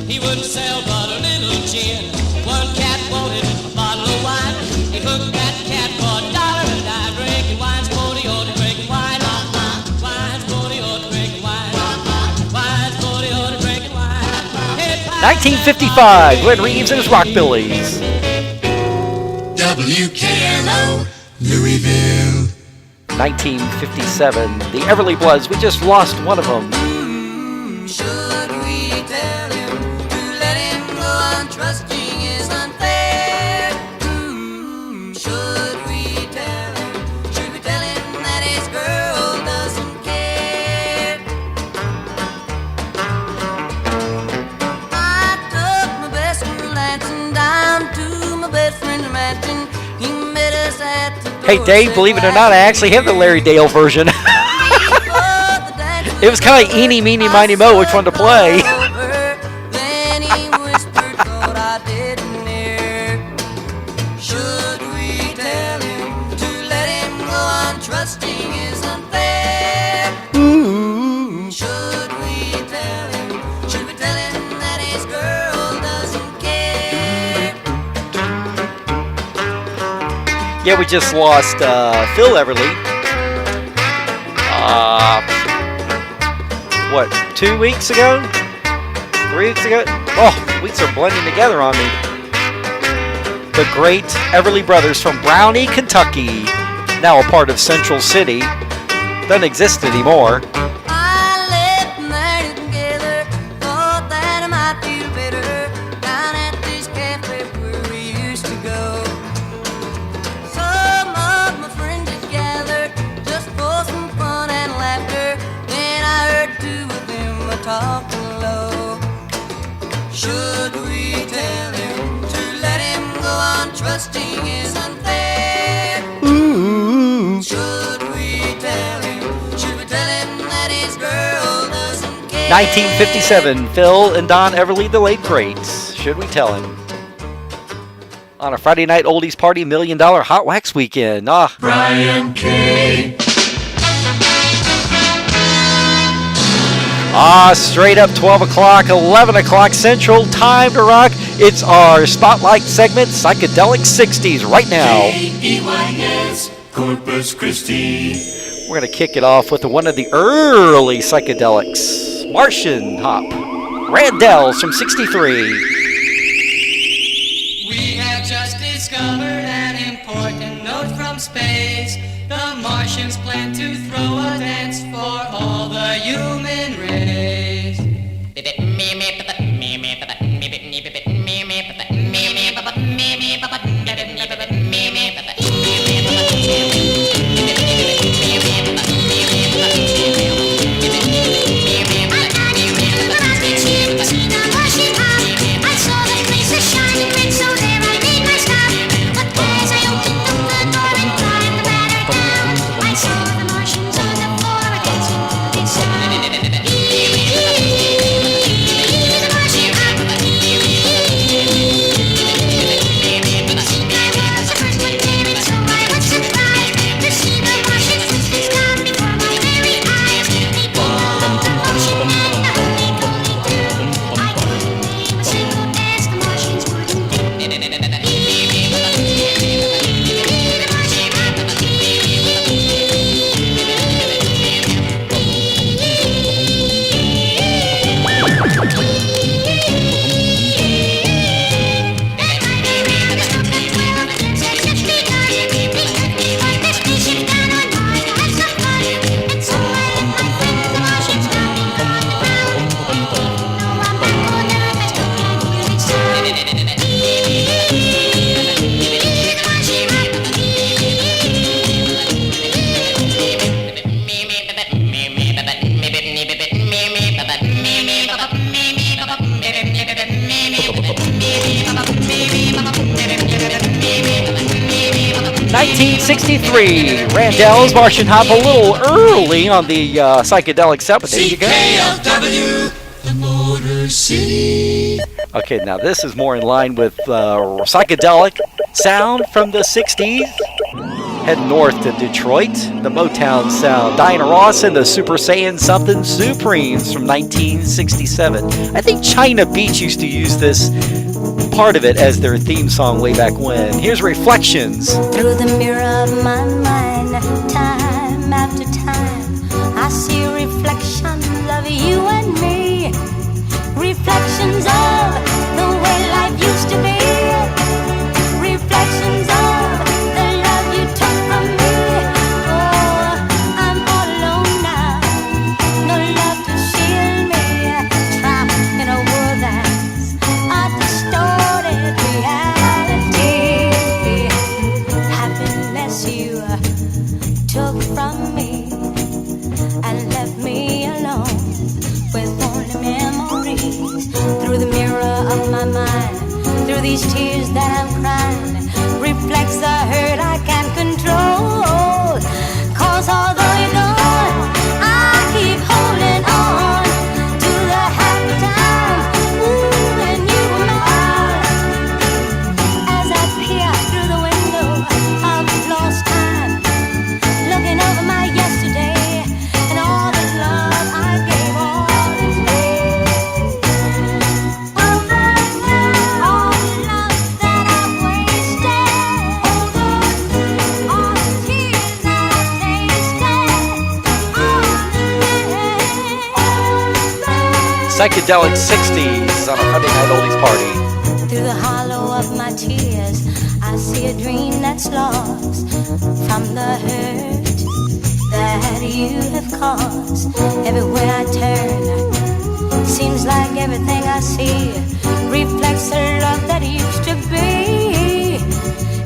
He wouldn't sell but a little gin. One cat wanted a bottle of wine. He hooked that cat for $1 and died. Drinking wine, sporty, or drinking wine. Wine, sporty, or drinking wine. Wine, sporty, or drinking wine. Hey, pass 1955, Glenn Reeves and his Rockbillies. WKLO Louisville 1957, the Everly Bloods. We just lost one of them. Should we tell him to let him go on trusting is unfair? Should we tell him? Should we tell him that his girl doesn't care? Hey, Dave, believe it or not, I actually have the Larry Dale version. It was kind of eeny, meeny, miny, mo, which one to play. Then he whispered, thought I didn't hear. Should we tell him to let him go on trusting is unfair? Should we tell him? Should we tell him that his girl doesn't care? Yeah, we just lost Phil Everly. What, 2 weeks ago? 3 weeks ago? Oh, weeks are blending together on me. The great Everly Brothers from Brownie, Kentucky. Now a part of Central City. Doesn't exist anymore. I left them there together. Thought that I might feel better down at this cafe where we used to go. Some of my friends had gathered just for some fun and laughter. Then I heard two of them talking low. Should we tell him to let him go on trusting is unfair? Should we tell him? Should we tell him that his girl doesn't care? 1957, Phil and Don Everly, the late greats. Should we tell him? On a Friday night oldies party, $1 Million Hot Wax weekend. Brian K. Straight up 12 o'clock, 11 o'clock Central, time to rock. It's our Spotlight segment, Psychedelic 60s, right now. J-E-Y-S, Corpus Christi. We're going to kick it off with one of the early psychedelics, Martian Hop. Randell's from 63. We have just discovered an important note from space. The Martians plan to throw a dance for all the human race. Randell's Martian Hop, a little early on the psychedelic set, but there you go. CKLW, the Motor City. Okay, now this is more in line with psychedelic sound from the 60s. Head north to Detroit, the Motown sound. Diana Ross and the Super Saiyan Something Supremes from 1967. I think China Beach used to use this part of it as their theme song way back when. Here's Reflections. Through the mirror of my mind, time after time, I see reflections of you and me. Reflections of the way life used to be. Reflections of the love you took from me. Oh, I'm all alone now, no love to shield me. Trapped in a world that's a distorted reality. Happiness you took from me and left me alone with only memories through the Psychedelic 60s on a Friday night oldies party. Through the hollow of my tears, I see a dream that's lost from the hurt that you have caused. Everywhere I turn, seems like everything I see reflects the love that used to be.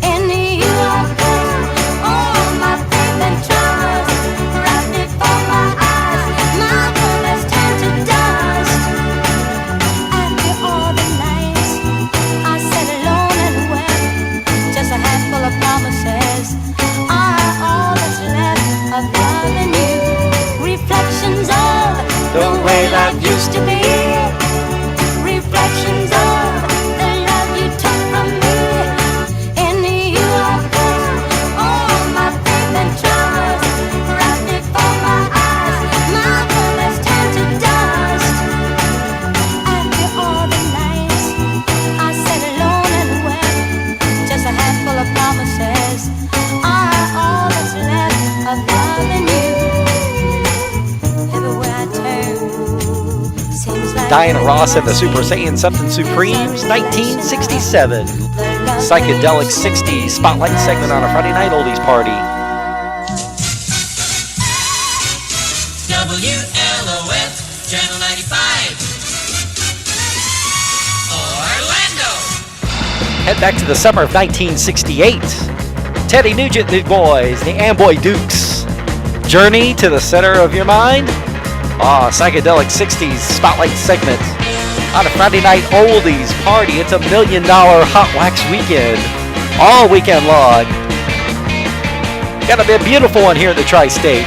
In you I found all my faith and trust, right before my eyes. My world has turned to dust. After all the nights I sat alone and wept, just a handful of promises are all that's left of loving you. Reflections of the way life used to be. Reflections of the love you took from me. In you I found all my faith and trust, right before my eyes. My world has turned to dust. After all the nights I sat alone and wept, just a handful of promises are all that's left of loving you. Everywhere I turn, seems like Diana Ross and the Super Saiyan Something Supremes, 1967. Psychedelic 60s spotlight segment on a Friday night oldies party. WLOF, Channel 95. Orlando. Head back to the summer of 1968. Teddy Nugent and the boys, the Amboy Dukes. Journey to the center of your mind. Psychedelic 60s spotlight segment on a Friday night oldies party. It's $1 million HOTWAX weekend, all weekend long. Gotta be a beautiful one here in the Tri-State.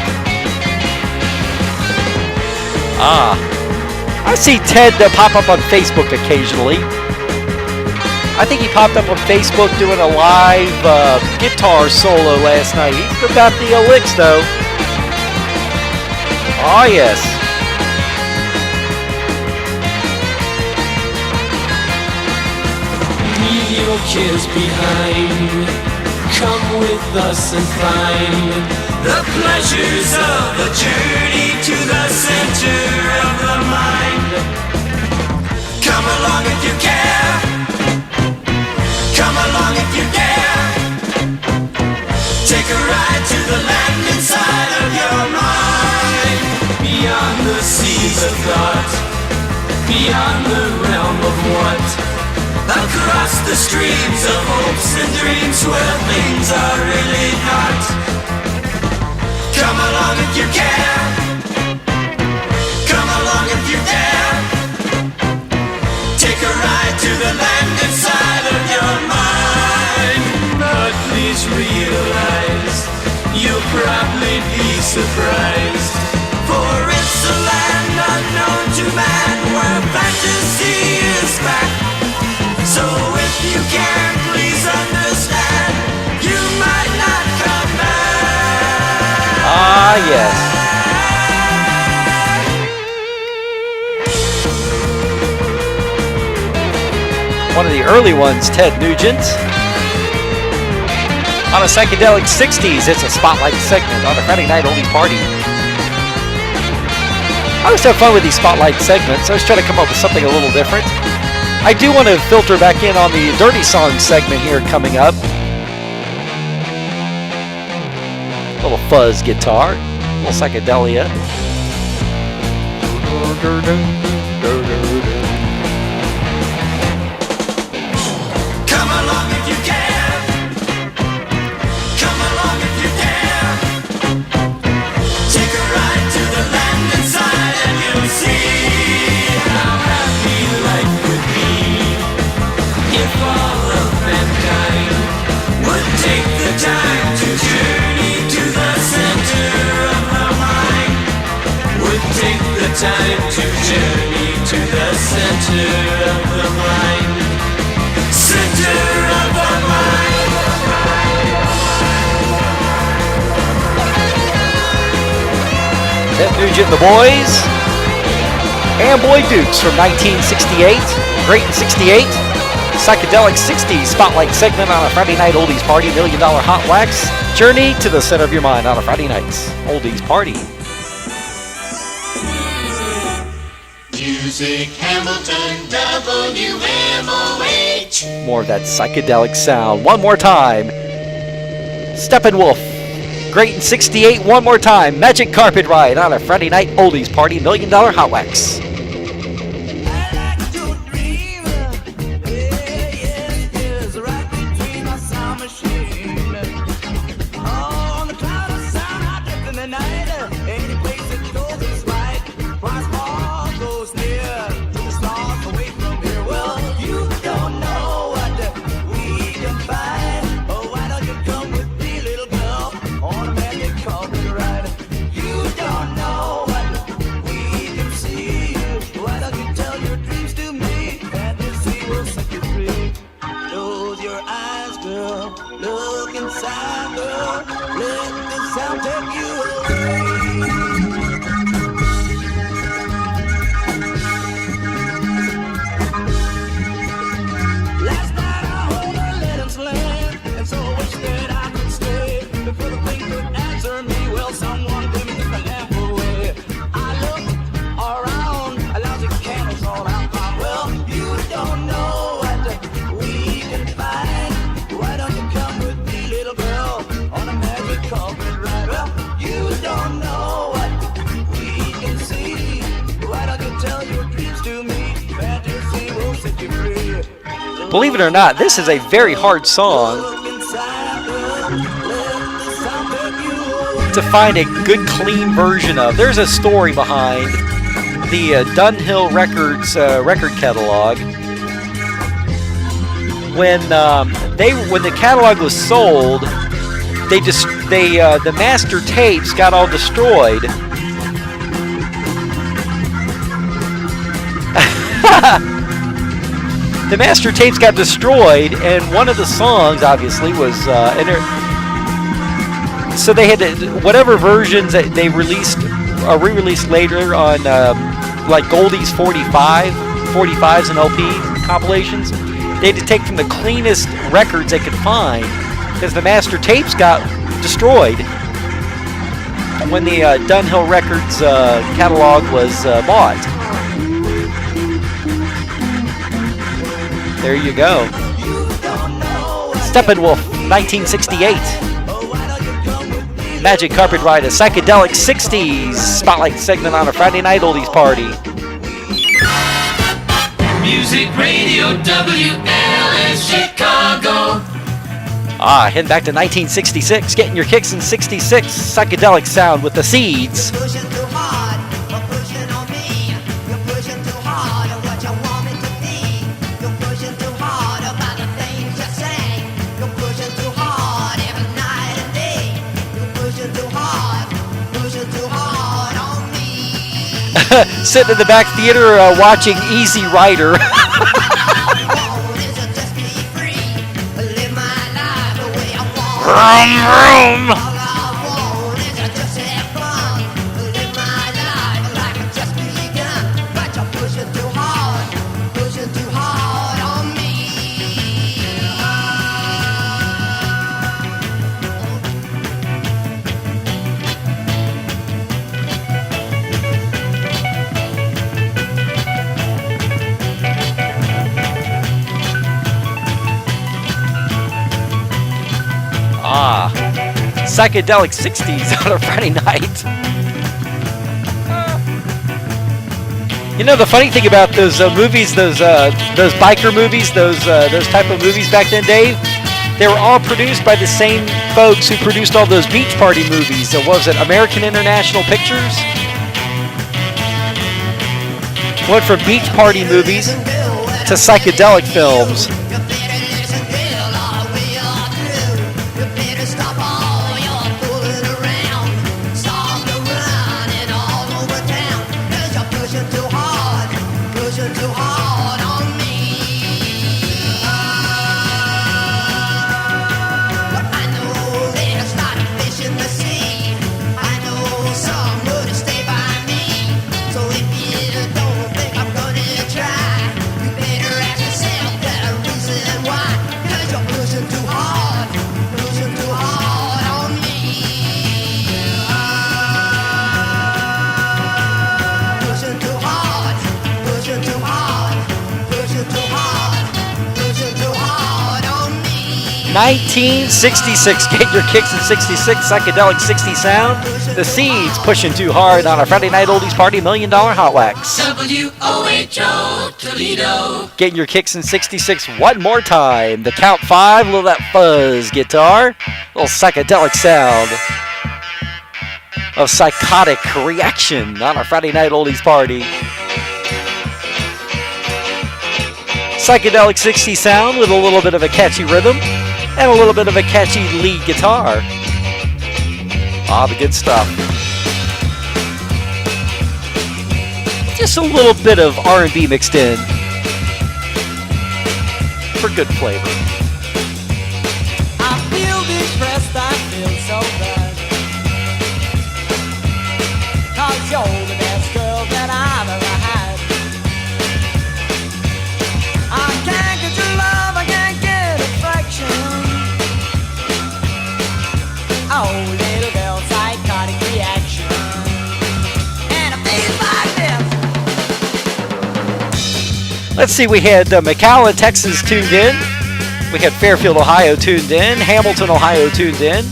I see Ted pop up on Facebook occasionally. I think he popped up on Facebook doing a live guitar solo last night. He still got the licks though. Oh yes. Leave your cares behind. Come with us and find the pleasures of the journey to the center of the mind. Come along if you care. Come along if you dare. Take a ride to the land inside of your mind. Beyond the seas of thought, beyond the realm of what. Across the streams of hopes and dreams where things are really not. Come along if you care. Come along if you dare. Take a ride to the land inside of your mind. But please realize you'll probably be surprised, for it's a land unknown to man where fantasy is back. So if you can, please understand, you might not come back. Yes. One of the early ones, Ted Nugent. On a Psychedelic 60s, it's a spotlight segment on a Friday night oldies party. I always have fun with these spotlight segments. I always try to come up with something a little different. I do want to filter back in on the Dirty Song segment here coming up. A little fuzz guitar, a little psychedelia. Come along if you can. Come along if you dare. Take a ride to the land inside and you'll see how happy life would be if all of mankind would take the time to journey to the center of the mind. Would take the time to journey to the center of the mind. Center of the mind. Ted Nugent and the boys. Amboy Dukes from 1968. Great in 68. Psychedelic 60s spotlight segment on a Friday night oldies party. $1 million HOTWAX. Journey to the center of your mind on a Friday night's oldies party. music, Hamilton, WMOH. More of that psychedelic sound. One more time. Steppenwolf. Great in 68. One more time. Magic Carpet Ride on a Friday night oldies party. $1 Million Hot Wax. Believe it or not, this is a very hard song to find a good, clean version of. There's a story behind the Dunhill Records record catalog. When the catalog was sold, the master tapes got all destroyed. The master tapes got destroyed, and one of the songs, obviously, was so they had to, whatever versions that they released, re-released later on, like Goldie's 45s and LP compilations. They had to take from the cleanest records they could find, because the master tapes got destroyed when the Dunhill Records catalog was bought. There you go. Steppenwolf, 1968. Magic Carpet Ride, a psychedelic 60s spotlight segment on a Friday night oldies party. Music Radio WLS Chicago. Heading back to 1966, getting your kicks in 66, psychedelic sound with the Seeds. Sitting in the back theater watching Easy Rider. Vroom, vroom. Psychedelic 60s on a Friday night. You know, the funny thing about those movies, those biker movies, those type of movies back then, Dave, they were all produced by the same folks who produced all those beach party movies. What was it, American International Pictures? Went from beach party movies to psychedelic films. 1966. Get your kicks in 66. Psychedelic 60 sound. The Seeds pushing too hard on a Friday night oldies party. $1 Million Hot Wax. WOHO Toledo. Getting your kicks in 66 one more time. The Count 5. Little that fuzz guitar. Little psychedelic sound of Psychotic Reaction on our Friday night oldies party. Psychedelic 60 sound with a little bit of a catchy rhythm and a little bit of a catchy lead guitar. Ah, the good stuff. Just a little bit of R&B mixed in for good flavor. I feel depressed, I feel so bad. 'Cause you're the best girl that I've ever had. I can't get your love, I can't get affection. Oh, little girl, psychotic reaction. And it feels like this. Let's see, we had McAllen, Texas tuned in. We had Fairfield, Ohio tuned in. Hamilton, Ohio tuned in.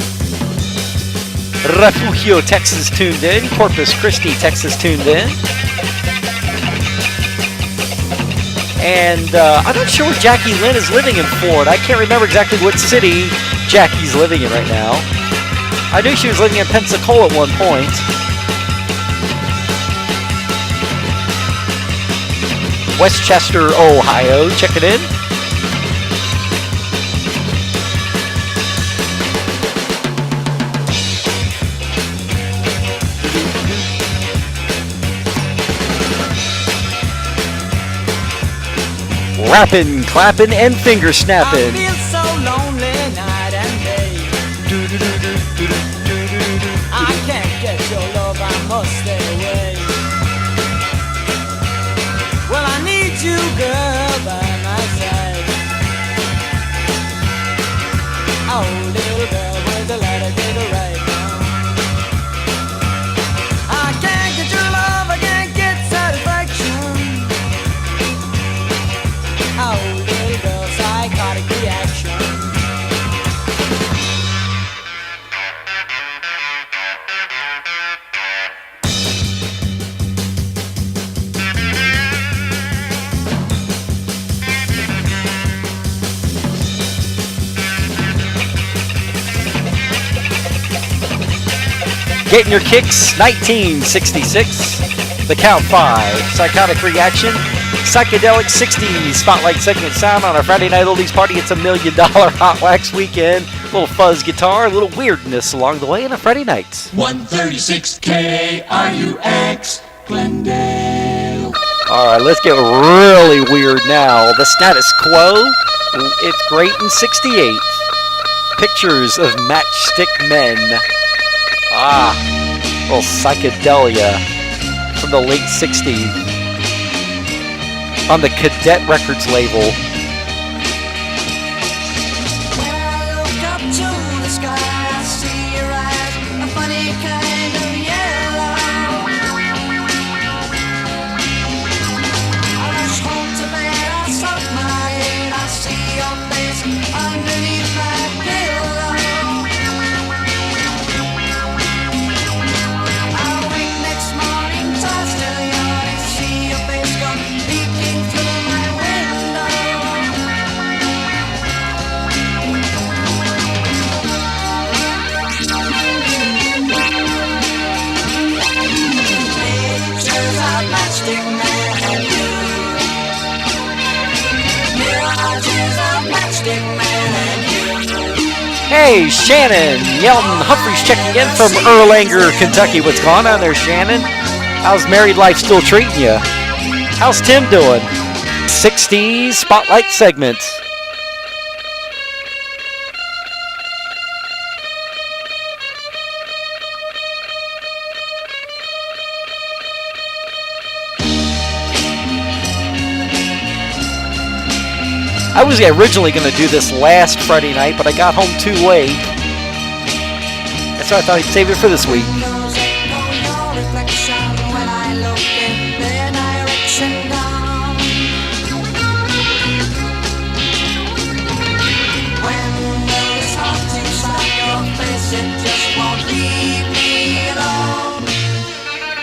Refugio, Texas tuned in. Corpus Christi, Texas tuned in. And I'm not sure where Jackie Lynn is living in Florida. I can't remember exactly what city Jackie's living in right now. I knew she was living in Pensacola at one point. Westchester, Ohio. Check it in. Rapping, clapping, and finger I snapping. feel so lonely night and day. I can't get your love, I must stay away. Well, I need you, girl, by my side. Oh, little girl with the light, I did it right now. I can't get your love, I can't get satisfaction. Oh, little girl, psychotic reaction. Getting your kicks, 1966. The Count 5, Psychotic Reaction. Psychedelic 60s Spotlight segment sound on our Friday night oldies party. It's $1 Million Hot Wax weekend. A little fuzz guitar, a little weirdness along the way on a Friday night. 136 KRUX Glendale. All right, let's get really weird now. The Status Quo. It's great in 68. Pictures of matchstick men. Ah, little psychedelia from the late 60s. On the Cadet Records label. When I look up to the sky, I see your eyes, a funny kind of yellow. I rush home to bed, I suck my head, I see your face underneath my pillow. I wake next morning, toss to the yard, and see your face come peeking through my window. Pictures of matchstick men and you. Mirages of matchstick men and you. Hey, Shannon. Yelton Humphreys checking in from Erlanger, Kentucky. What's going on there, Shannon? How's married life still treating you? How's Tim doing? 60s Spotlight segment. I was originally going to do this last Friday night, but I got home too late. And so I thought I'd save it for this week. Windows echo your reflection when I look in their direction down. When the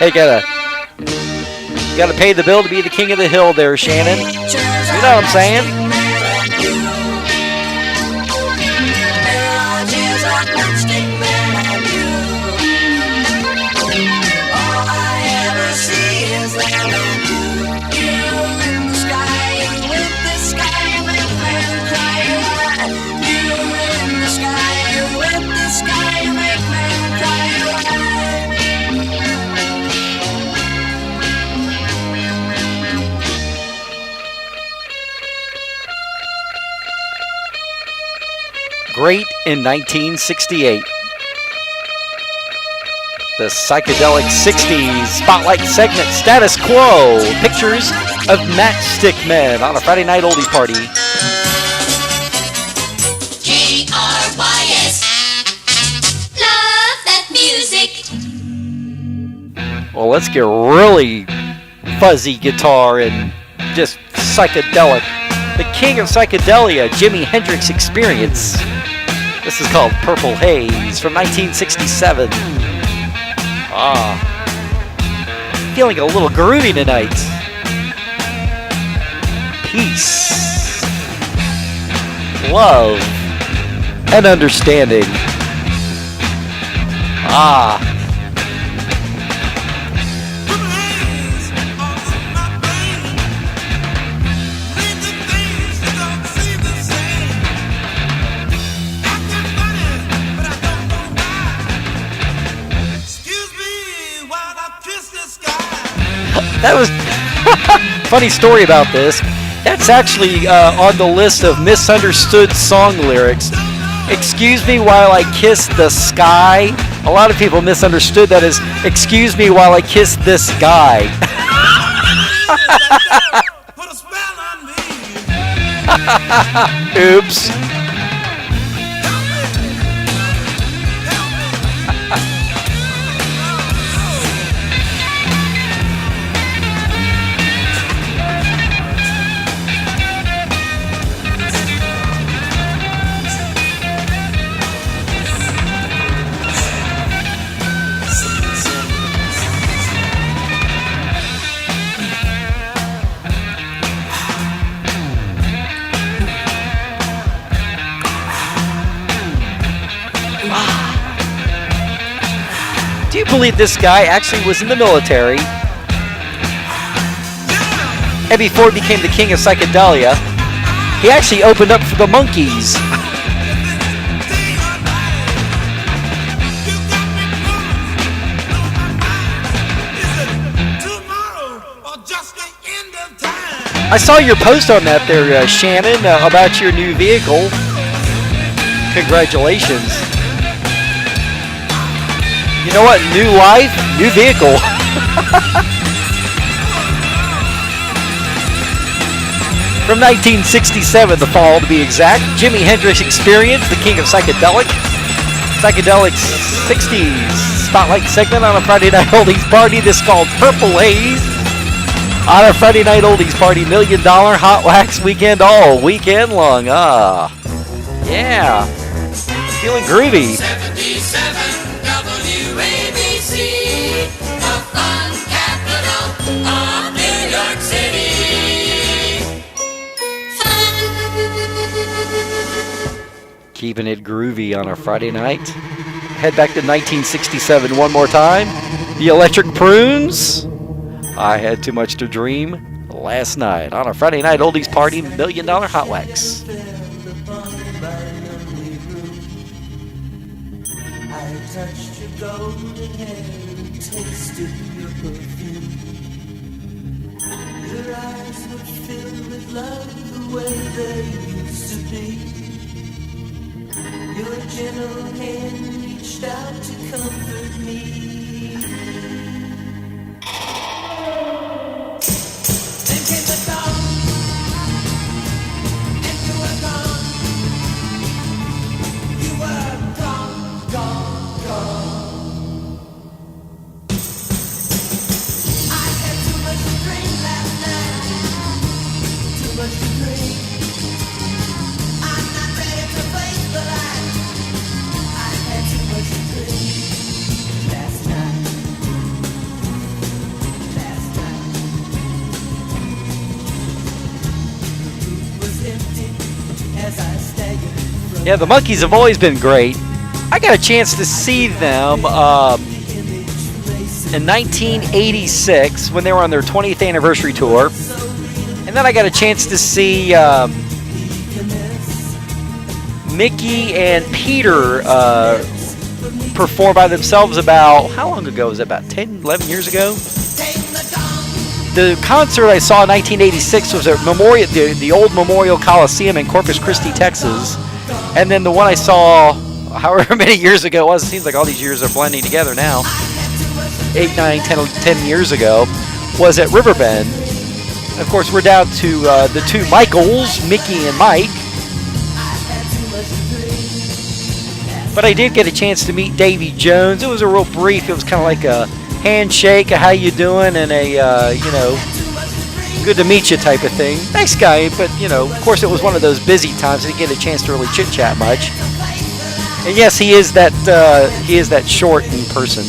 Hey, gotta pay the bill to be the king of the hill there, Shannon. You know what I'm saying? Great in 1968. The psychedelic 60s spotlight segment Status Quo. Pictures of Matchstick Men on a Friday night oldies party. KRYS. Love that music. Well, let's get really fuzzy guitar and just psychedelic. The king of psychedelia, Jimi Hendrix Experience. This is called Purple Haze from 1967. Feeling a little groovy tonight. Peace, love, and understanding. That was funny story about this. That's actually on the list of misunderstood song lyrics. Excuse me while I kiss the sky. A lot of people misunderstood that as excuse me while I kiss this guy. Oops. Do you believe this guy actually was in the military? And before he became the king of psychedelia, he actually opened up for the Monkees. I saw your post on that there, Shannon, about your new vehicle. Congratulations. You know what? New life, new vehicle. From 1967, the fall to be exact. Jimi Hendrix Experience, the king of psychedelic. Psychedelic 60s spotlight segment on a Friday night oldies party. This is called Purple Haze. On a Friday night oldies party, $1 million hot wax weekend all weekend long. Yeah. Feeling groovy. 77 WABC, the fun capital of New York City. Keeping it groovy on a Friday night. Head back to 1967 one more time. The Electric Prunes. I had too much to dream last night on a Friday night oldies party, $1 million hot wax. I touched your golden hair and tasted your perfume. Your eyes were filled with love the way they used to be. Your gentle hand reached out to comfort me. Then came the dawn, and you were gone. You were gone, gone, gone. I had too much to drink last night, too much to drink. I'm not ready to face the light. I had too much to drink last Yeah, the Monkees have always been great. I got a chance to see them in 1986 when they were on their 20th anniversary tour. And then I got a chance to see Mickey and Peter perform by themselves about, how long ago was it? About 10, 11 years ago? The concert I saw in 1986 was at the old Memorial Coliseum in Corpus Christi, Texas. And then the one I saw however many years ago it was, it seems like all these years are blending together now, 8, 9, 10 years ago, was at Riverbend. Of course, we're down to the two Michaels, Mickey and Mike. But I did get a chance to meet Davy Jones. It was a real brief, it was kind of like a handshake, a how you doing, and a, good to meet you type of thing. Nice guy, but, of course it was one of those busy times. I didn't get a chance to really chit-chat much. And yes, he is that short in person.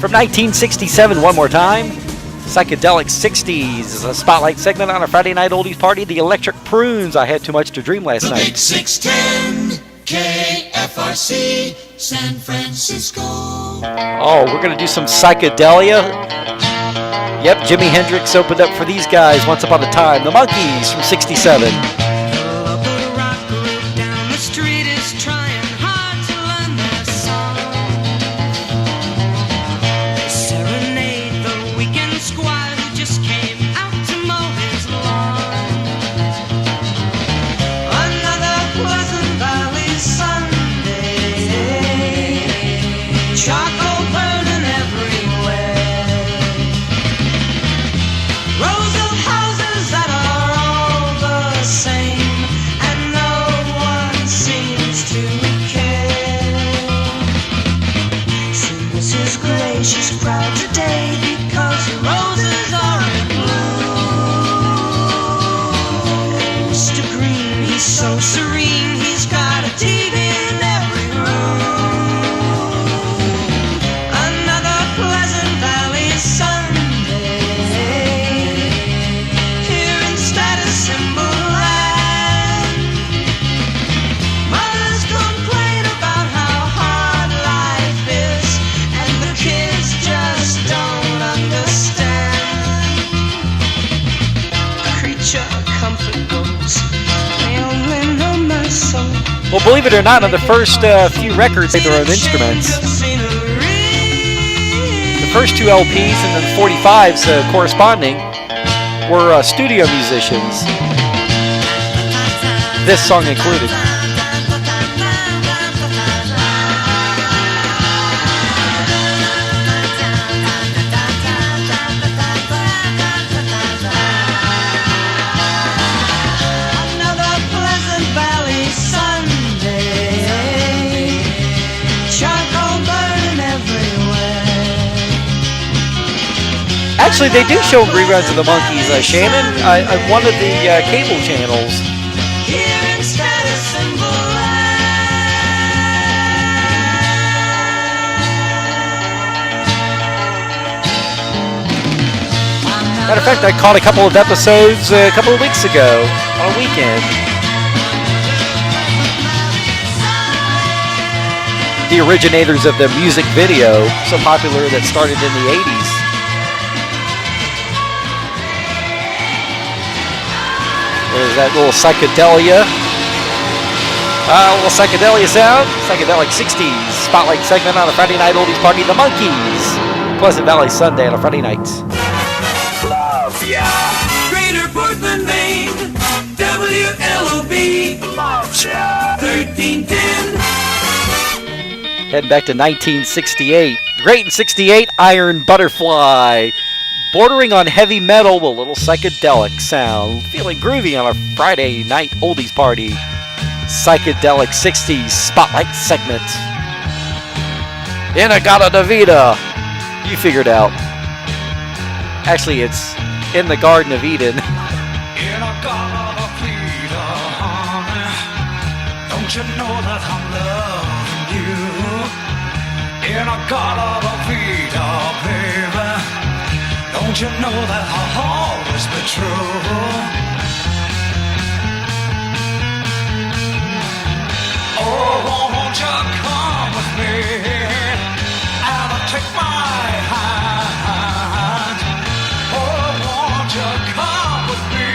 From 1967, one more time, Psychedelic 60s, a spotlight segment on a Friday night oldies party, the Electric Prunes, I Had Too Much to Dream Last night. Big 610 KFRC San Francisco. Oh, we're going to do some psychedelia. Yep, Jimi Hendrix opened up for these guys once upon a time. The Monkees from 67. She's proud today because the roses are in bloom. And Mr. Green, he's so serene, he's got a TV in every room. Another Pleasant Valley Sunday here in Status Symbol Land. Mothers complain about how hard life is, and the kids just don't understand. Creature comfort goes, they only know my soul. Well, believe it or not, on the first few records, they had their own instruments. The first two LPs and then 45s corresponding were studio musicians. This song included. Another Pleasant Valley Sunday, charcoal burning everywhere. Actually, they do show reruns of the Monkees, Shannon, on one of the cable channels. Here in Status Symbol Matter of fact, I caught a couple of episodes a couple of weeks ago on a weekend. The originators of the music video, so popular that started in the 80s. There's that little psychedelia. A little psychedelia sound. Psychedelic 60s spotlight segment on a Friday night oldies party. The Monkees. Pleasant Valley Sunday on a Friday night. Love ya. Greater Portland, Maine. WLOB. Loves ya. 1310. Heading back to 1968. Great in 68, Iron Butterfly. Bordering on heavy metal with a little psychedelic sound. Feeling groovy on a Friday night oldies party. Psychedelic 60s spotlight segment. Inagata Davida. You figured out. Actually, it's in the Garden of Eden. Don't you know that I'm loving you? In a Gala Vida, baby. Don't you know that I'll always be true? Oh, won't you come with me and take my hand? Oh, won't you come with me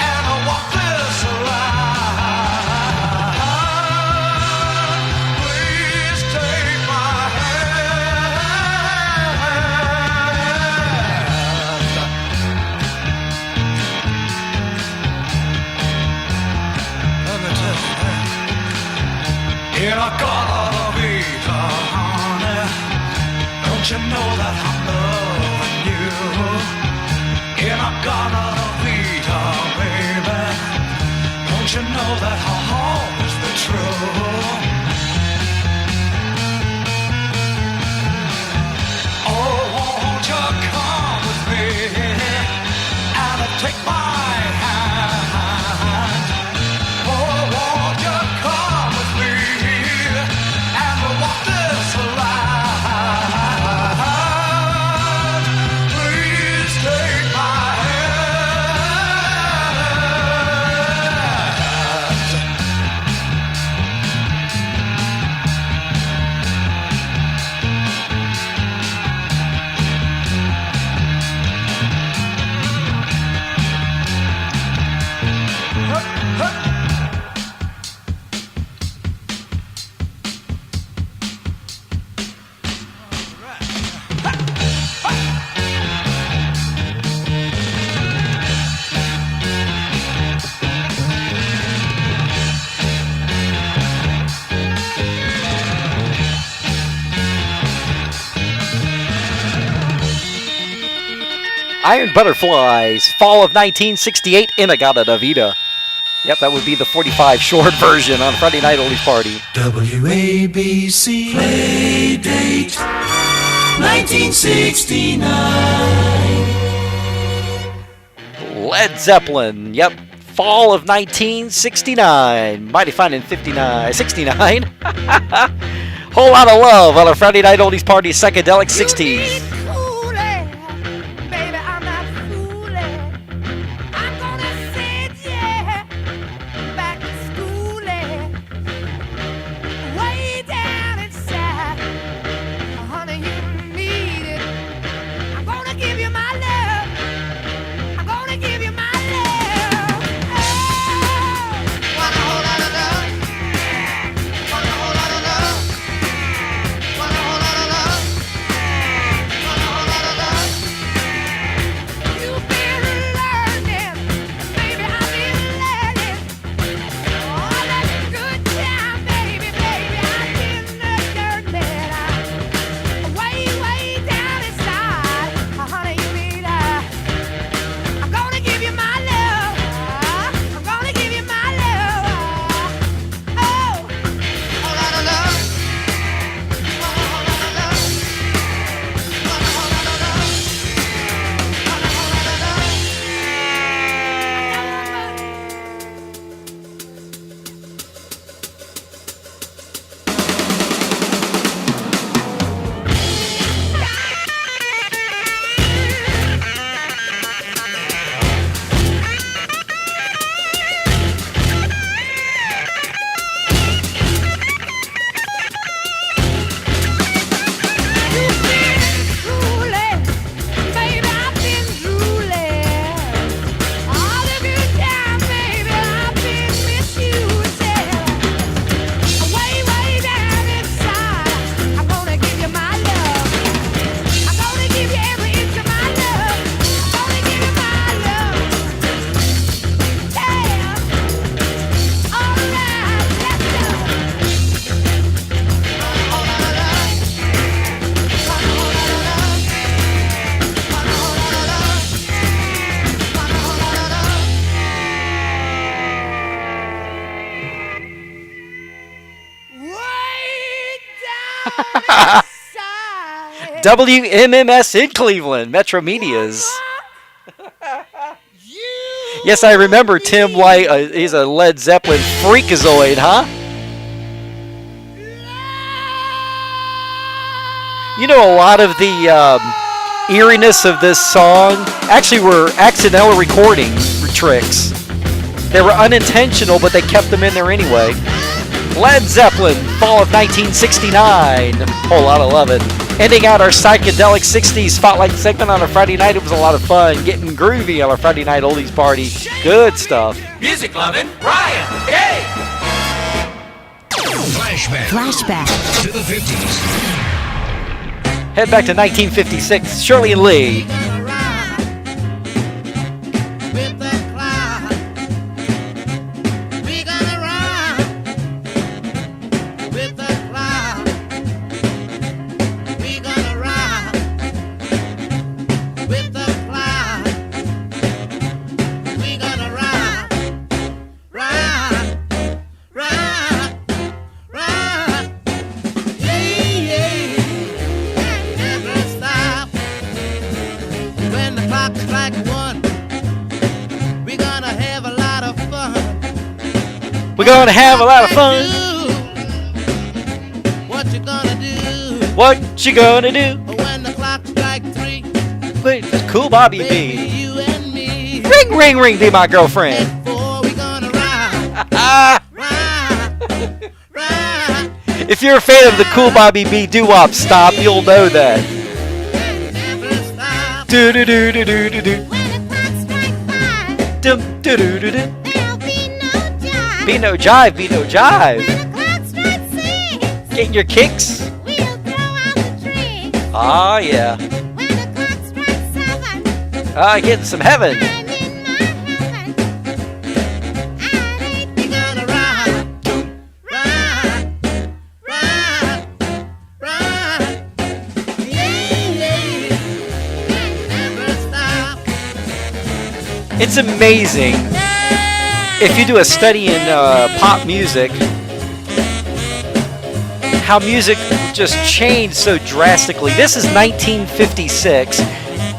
and walk this line? Please take my hand. Let me tell you that. In a Gala Vida, honey. Don't you know that I'm loving you? In a Gala Vida, baby. Don't you know that I'll always be true? Oh, won't you come with me and take my hand? Oh, won't you come with me and we'll walk this line? Please take my hand. Iron Butterflies, fall of 1968, Inagata Davida. Yep, that would be the 45 short version on Friday Night Oldies Party. WABC Play Date 1969. Led Zeppelin, yep, fall of 1969. Mighty Fine in 69. Whole lot of love on a Friday Night Oldies Party psychedelic 60s. Baby, I'm not fooling. I'm gonna send you back to school, way down inside. Honey, you need it. I'm gonna give you my love. I'm gonna give you my love. Oh, want a whole lot of love. Want a whole lot of love. Want a whole lot of love. Want a whole lot of love. You've been learning, baby, I've been learning. All that good time, baby, I've been learning. Way, way down inside, honey, you need I'm gonna give you my love. I'm gonna give you my love. Oh, whole lot of love. Want a whole lot of love. Want a whole lot of love. Want a whole lot of love. You've been drooling, baby, I've been drooling. All the good time, baby, I've been misusing. Way, way down inside, I'm gonna give you my love. I'm gonna give you every inch of my love. I'm gonna give you my love. Yeah. All right, let's go. Want a whole lot of love. Want a whole lot of love. Want a whole lot of love. Want a whole lot of love. Way down inside. WMMS in Cleveland, Metro Medias. Yes, I remember Tim Light. He's a Led Zeppelin freakazoid, huh? You know, a lot of the eeriness of this song actually were accidental recording tricks. They were unintentional, but they kept them in there anyway. Led Zeppelin, fall of 1969. Whole lot of love it. Ending out our psychedelic 60s spotlight segment on a Friday night. It was a lot of fun getting groovy on our Friday night oldies party. Good stuff. Music loving Ryan. Hey! Flashback to the 50s. Head back to 1956. Shirley and Lee. We're gonna have a lot of fun. What you gonna do? What you gonna do? When the clock strikes 3. Wait, Cool Bobby Baby, B. you and me. Ring, ring, ring, be my girlfriend. We gonna ride. If you're a fan of the Cool Bobby B doo-wop stop, you'll know that. Do do do do do do do. Dum do do do do. Be no jive, be no jive. Getting your kicks. Ah, yeah. Ah, getting some heaven. It's amazing if you do a study in pop music, how music just changed so drastically. This is 1956.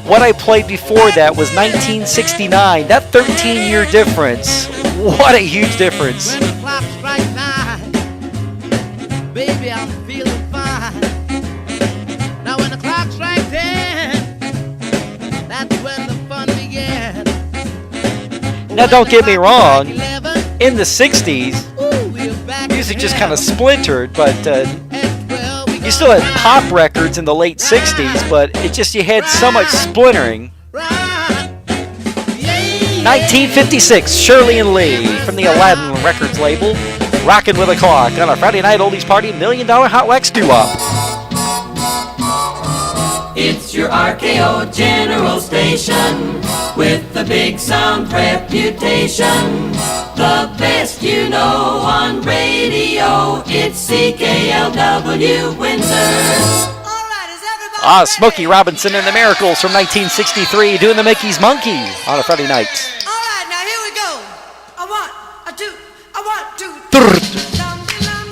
What I played before that was 1969. That 13-year difference. What a huge difference. When the clock strikes 9, baby, I'm feeling fine. Now when the clock strikes 10, that's when the fun begins. Now don't get me wrong, in the 60s, music just kind of splintered, but you still had pop records in the late 60s, but it just, you had so much splintering. 1956, Shirley and Lee from the Aladdin Records label, rockin' with a clock on a Friday night oldies party, $1 Million Hot Wax doo-wop. It's your RKO General Station with the big sound reputation. The best you know on radio, it's CKLW Windsor. Ah, Smokey Robinson and the Miracles from 1963 doing the Mickey's Monkey on a Friday night. All right, now here we go. A 1, a 2, a 1, 2.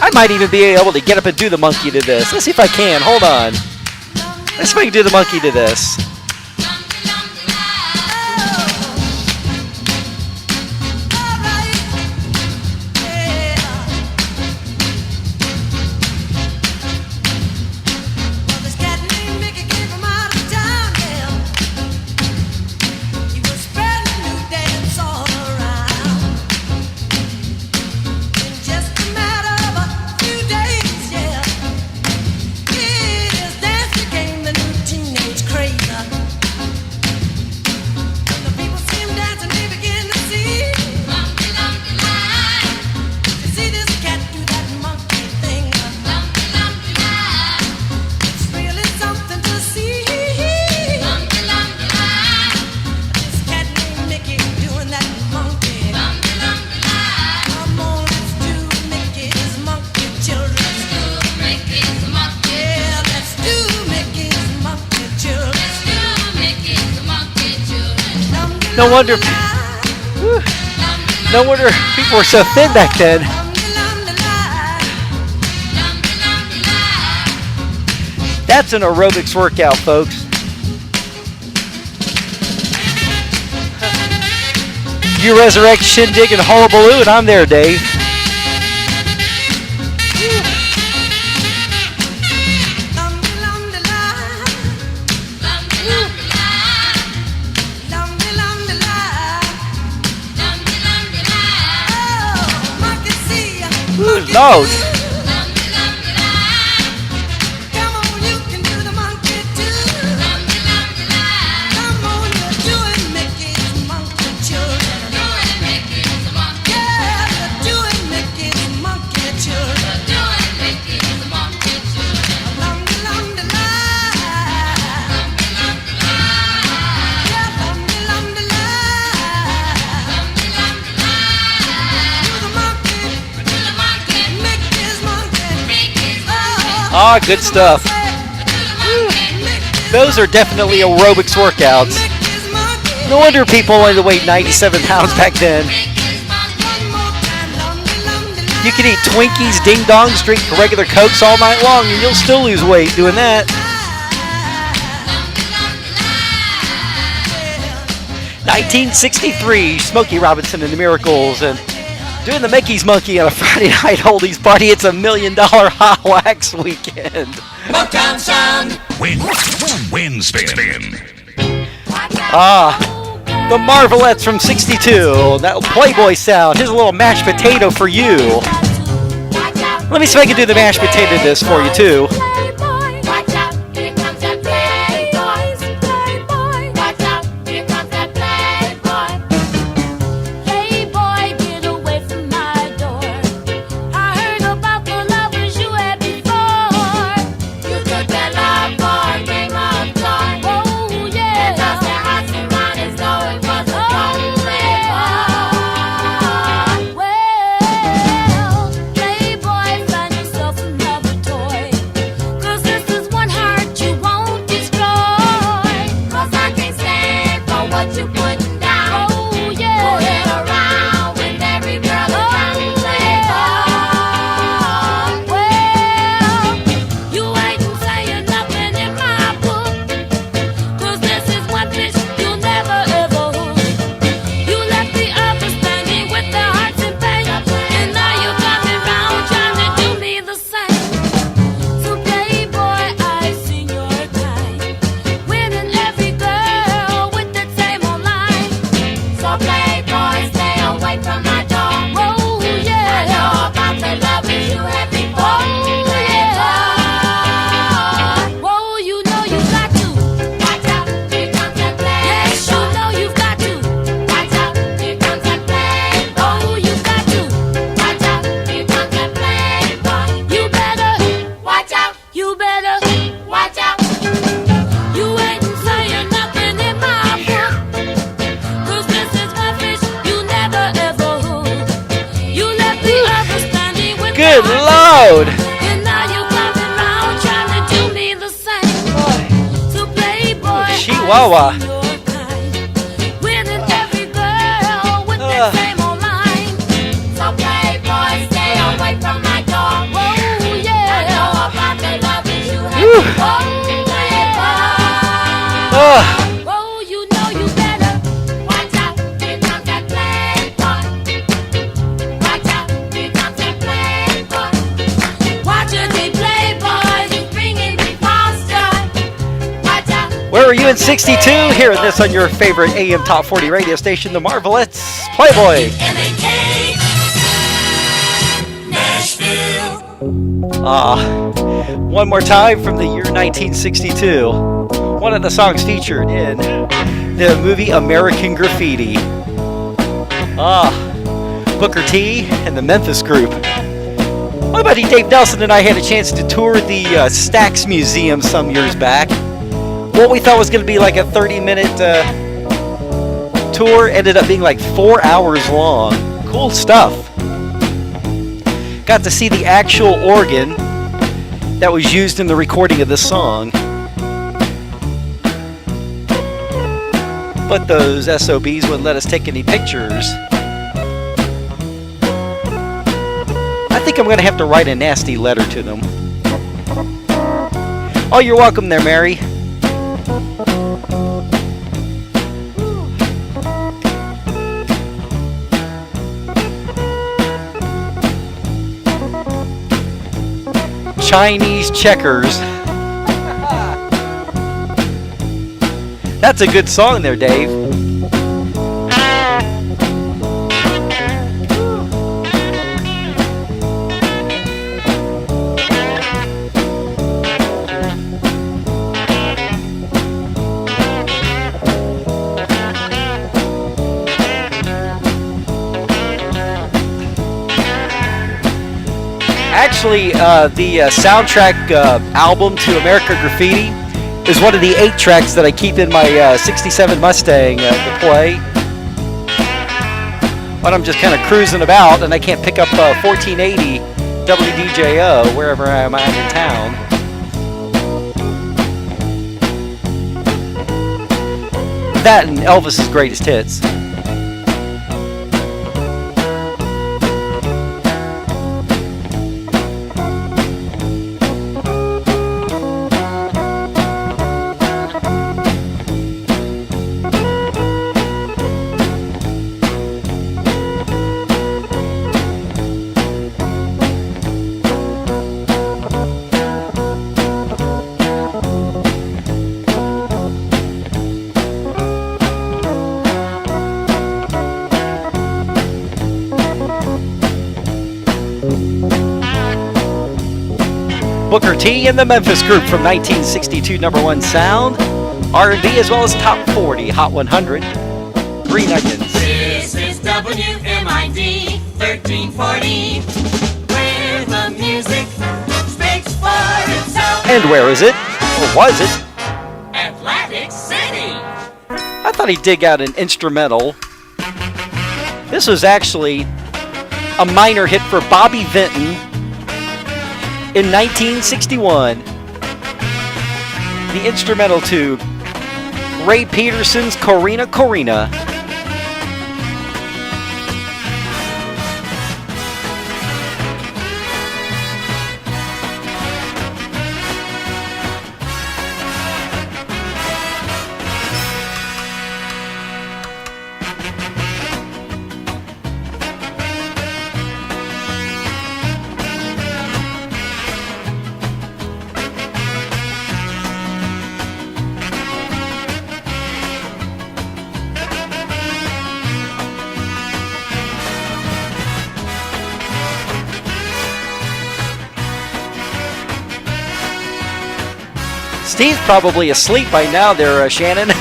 I might even be able to get up and do the monkey to this. Let's see if I can. Hold on. Let's see if I can do the monkey to this. No wonder people were so thin back then. That's an aerobics workout, folks. You resurrect Shindig and Hullabaloo, and I'm there, Dave. Loud. Ah, good stuff. Those are definitely aerobics workouts. No wonder people wanted to weigh 97 pounds back then. You can eat Twinkies, Ding Dongs, drink regular Cokes all night long, and you'll still lose weight doing that. 1963, Smokey Robinson and the Miracles, and doing the Mickey's Monkey on a Friday night oldies party. It's $1 million HOTWAX weekend. Motown sound. Wind spin. Ah, the Marvelettes from 62. That Playboy sound. Here's a little mashed potato for you. Let me see if I can do the mashed potato disc for you, too. Good Lord! Chihuahua. Where were you in 62? Hearing this on your favorite AM Top 40 radio station, the Marvelettes, Playboy. One more time from the year 1962. One of the songs featured in the movie American Graffiti. Booker T and the Memphis Group. My buddy Dave Nelson and I had a chance to tour the Stax Museum some years back. What we thought was going to be like a 30-minute tour ended up being like 4 hours long. Cool stuff. Got to see the actual organ that was used in the recording of this song. But those SOBs wouldn't let us take any pictures. I think I'm going to have to write a nasty letter to them. Oh, you're welcome there, Mary. Chinese checkers. That's a good song there, Dave. Actually, the soundtrack album to America Graffiti is one of the 8 tracks that I keep in my 67 Mustang to play when I'm just kind of cruising about and I can't pick up 1480 WDJO wherever I'm at in town. That and Elvis's greatest hits. Booker T and the Memphis Group from 1962 #1 sound, R&B as well as top 40, Hot 100, Green Onions. This is WMID 1340, where the music speaks for itself. And where is it? Or was it? Atlantic City. I thought he'd dig out an instrumental. This was actually a minor hit for Bobby Vinton in 1961. The instrumental to Ray Peterson's Corina Corina. Steve's probably asleep by now there, Shannon.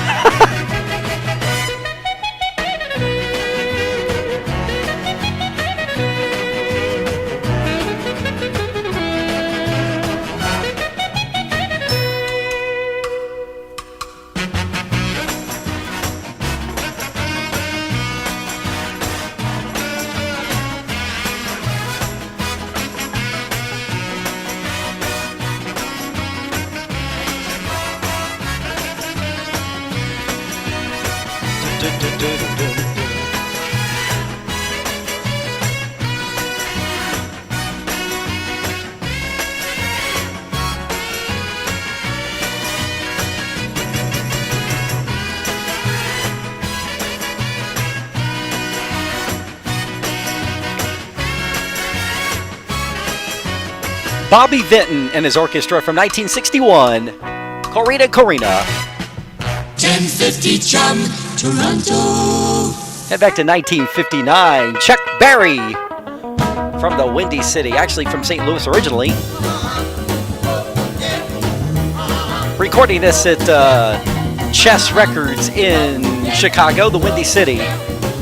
Bobby Vinton and his orchestra from 1961, Corina Corina. 1050 Chum, Toronto. Head back to 1959, Chuck Berry from the Windy City, actually from St. Louis originally. Recording this at Chess Records in Chicago, the Windy City,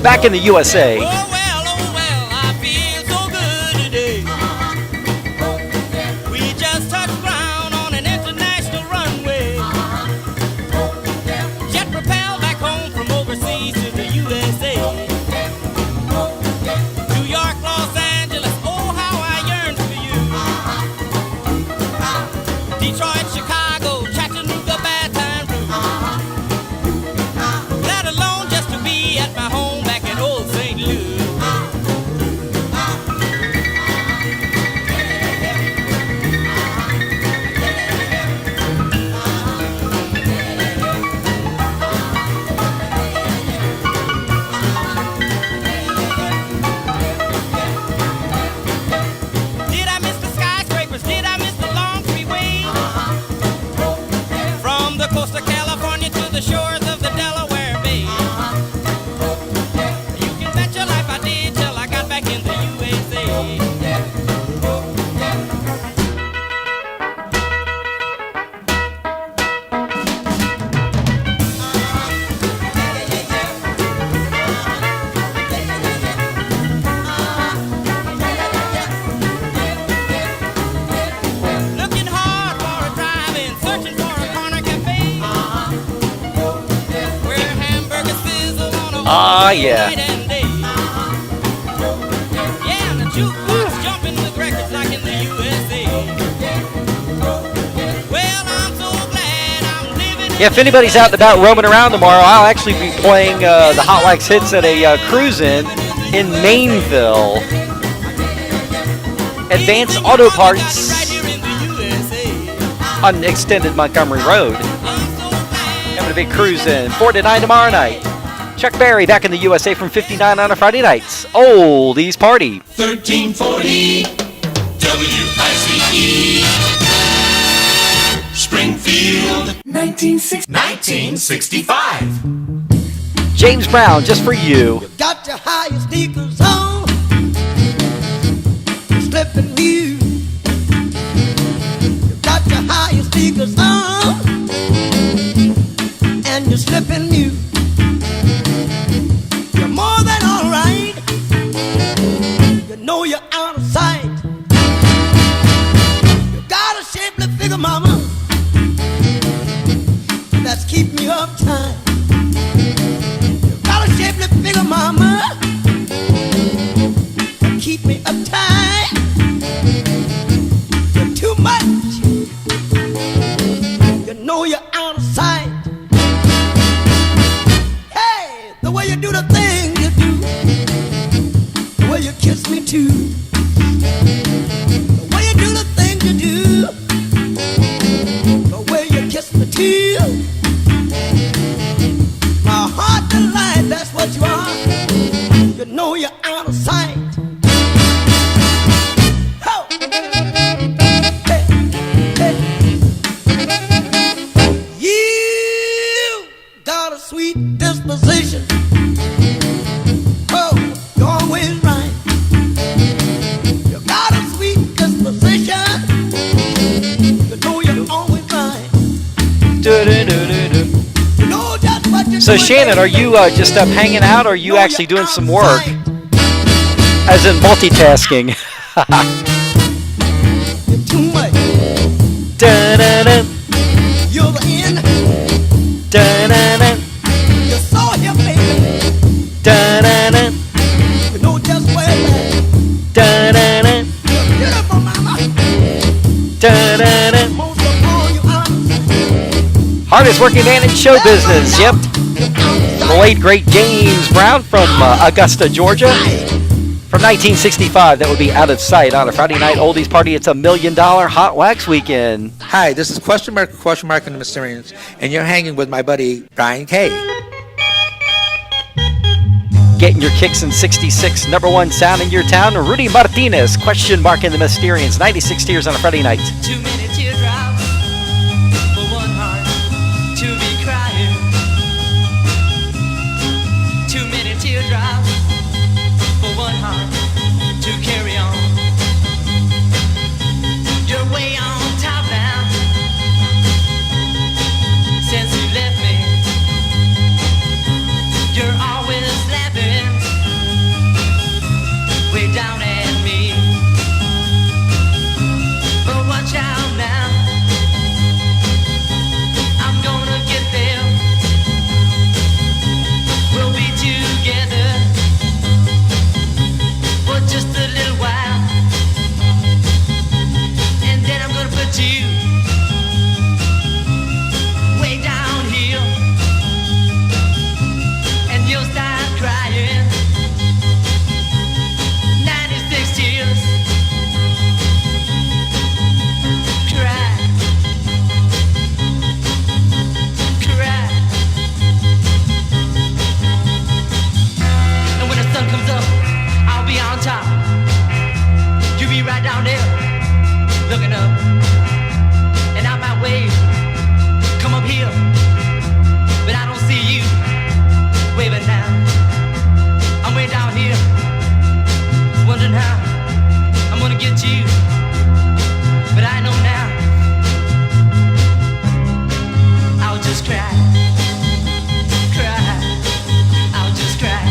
back in the USA. I feel so good today. We just touched ground on an international runway. Jet propelled back home from overseas to the USA. New York, Los Angeles, oh how I yearn for you. Detroit, Chicago, Chattanooga, Baton Rouge. Let alone just to be at my home back in old St. Louis. Ah, yeah. night and day. Yeah, and the jukebox jumping with records like in the USA. Well, I'm so glad I'm living in Yeah, if anybody's out and about roaming around tomorrow, I'll actually be playing the Hot Wax hits at a cruise-in Maineville. Advance Auto Parts on Extended Montgomery Road. Having a big cruise-in, 4 to 9 tomorrow night. Chuck Berry back in the USA from 59 on a Friday nights. Oldies Party. 1340 WICE Springfield 1965. James Brown, just for you. Got your higher sneakers on, you're slipping new. You got your higher sneakers on, and you're slipping new. You're more than alright. You know you're out of sight. You got a shapely figure, mama, that's keep me uptight. Got a shapely figure, mama, keep me uptight. You're too much. You know you're out of sight. Hey, the way you do the thing you do, the way you kiss me too, the way you do the thing you do, the way you kiss me too. My heart delight, that's what you are. You know you're out of sight. Ho! Hey, hey. You got a sweet disposition. Oh, you're always right. You got a sweet disposition. You know you're always right. Do-do-do-do-do. You know just what you're So doing, Shannon, are baby. you just up hanging out, or are you actually doing some work? As in multitasking. You're too much. Dun-dun-dun, You're the end. dun-dun-dun, You're so here, baby. dun-dun-dun, You know just where it's at. dun-dun-dun, You're beautiful, mama. dun-dun-dun. Most of all, you are. Hardest working man in show business. Yep. The late great James Brown from Augusta, Georgia. From 1965, that would be Out of Sight on a Friday night oldies party. It's $1 million Hot Wax weekend. Hi, this is question mark, and the Mysterians, and you're hanging with my buddy Brian K. Getting your kicks in 66, #1 sound in your town. Rudy Martinez, question mark in the Mysterians. 96 tears on a Friday night. Too many teardrops for one heart to be crying. Too many teardrops for one heart to carry on. You're way on top now since you left me. You're always laughing way down at me. But watch out now, I'm gonna get there. We'll be together for just a little while, and then I'm gonna put you way down here, and you'll start crying. 96 tears. Cry. Cry. And when the sun comes up, I'll be on top. You be right down there, looking up. And out my way, come up here. But I don't see you waving now. I'm way down here, wondering how I'm gonna get you. But I know now, I'll just cry. Cry. I'll just cry.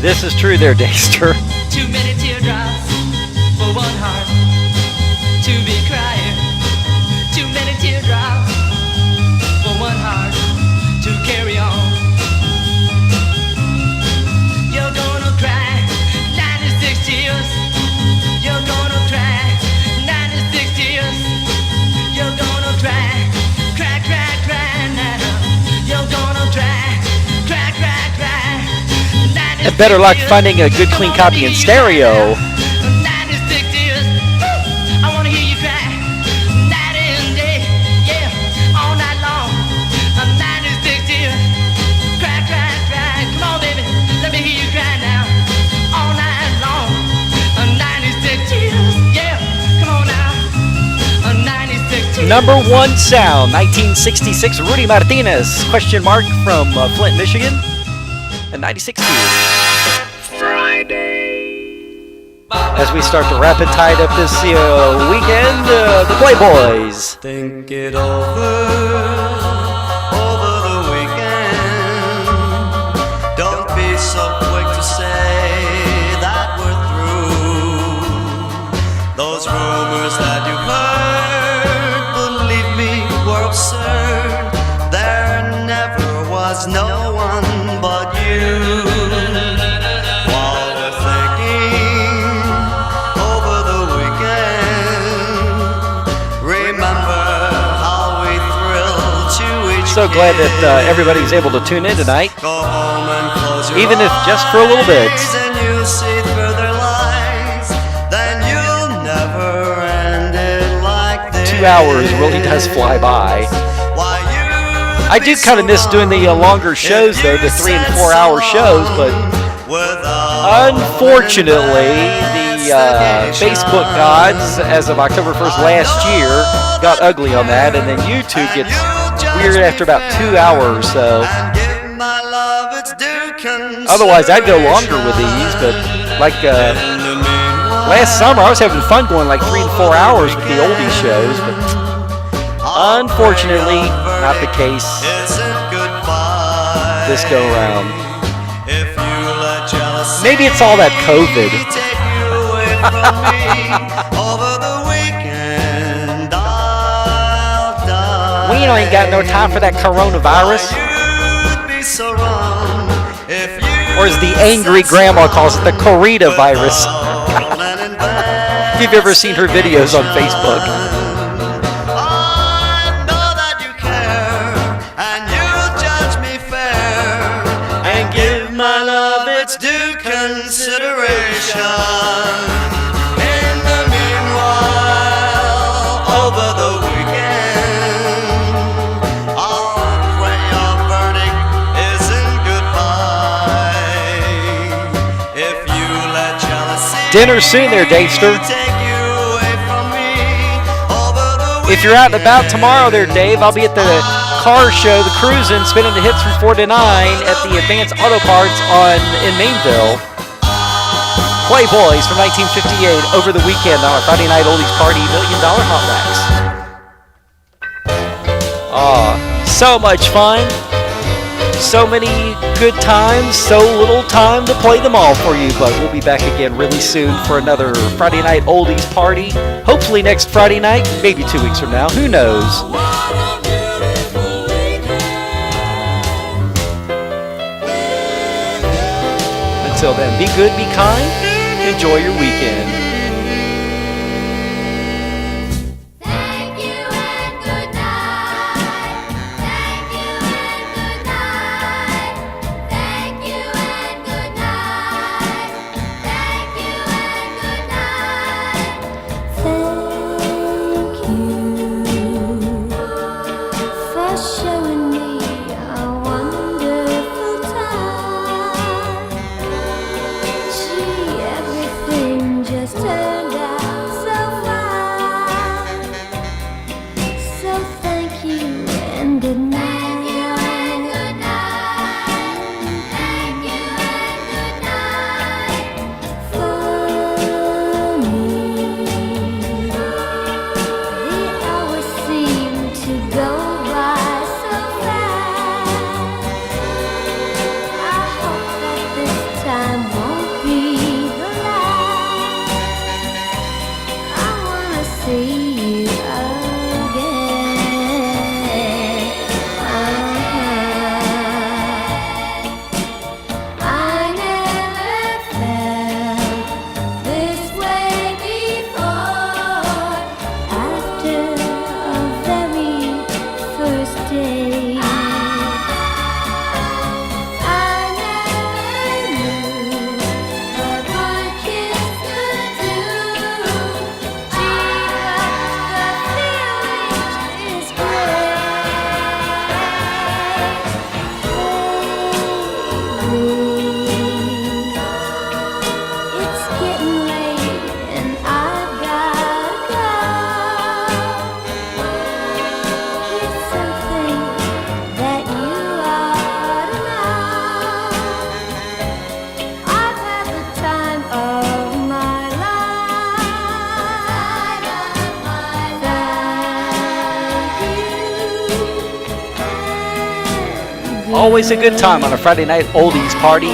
This is true there, Dexter. Too many teardrops for one heart to be crying. Too many teardrops for one heart to carry on. better luck finding a good clean copy in stereo. 96 years. I wanna hear you cry. Night and day, yeah, all night long. 96 years. Cry, cry, cry. Come on, baby, let me hear you cry now. All night long. 96 years, yeah. Come on now. 96 years. Number one sound, 1966, Rudy Martinez, question mark from Flint, Michigan, and 96 years. As we start to rapid tide up this weekend, the Playboys. Think it over the weekend. Don't be so quick to say that we're through. Those rumors that you heard, believe me, were absurd. There never was no one but you. While we're thinking over the weekend, remember how we thrilled to each So glad that everybody's able to tune in tonight, Go home and close your even if just for a little bit. eyes and you'll see through their lies. Then you'll never end it like this. 2 hours really does fly by. Why you I do kind of miss doing the longer shows, though, the 3 and 4 hour shows, but unfortunately, the Facebook gods, as of October 1st last year, got ugly on that, and then YouTube gets weird after about 2 hours, so give my love its due otherwise I'd go longer with these, but like last summer I was having fun going like 3 and 4 hours with the oldie shows, but unfortunately not the case this go around. Maybe it's all that COVID. We ain't got no time for that coronavirus. Or as the angry grandma calls it, the Corita virus. If you've ever seen her videos on Facebook. And give my love its due consideration. In the meanwhile, over the weekend, I'll pray your verdict isn't goodbye. If you let jealousy Dinner soon there, Davester. take you away from me, over the If you're out and about tomorrow there, Dave, I'll be at the car show, the Cruisin', spinning the hits from 4 to 9 at the Advanced Auto Parts in Mainville. Playboys from 1958 over the weekend on our Friday Night Oldies Party $1 Million HOTWAX. So much fun. So many good times, so little time to play them all for you, but we'll be back again really soon for another Friday Night Oldies Party. Hopefully next Friday night, maybe 2 weeks from now, who knows. Until then, be good, be kind, enjoy your weekend. Thank you and good night. Thank you and good night. Thank you and good night. Thank you and good night. Thank you for showing me a wonderful time. Gee, everything just turned out so fine. So thank you and good night. Thank you and good night. For me, the hours seem to go by so fast. I hope that this time won't be the last. I wanna see you again. I never felt this way before. After a very first day, I never knew Always a good time on a Friday night oldies party.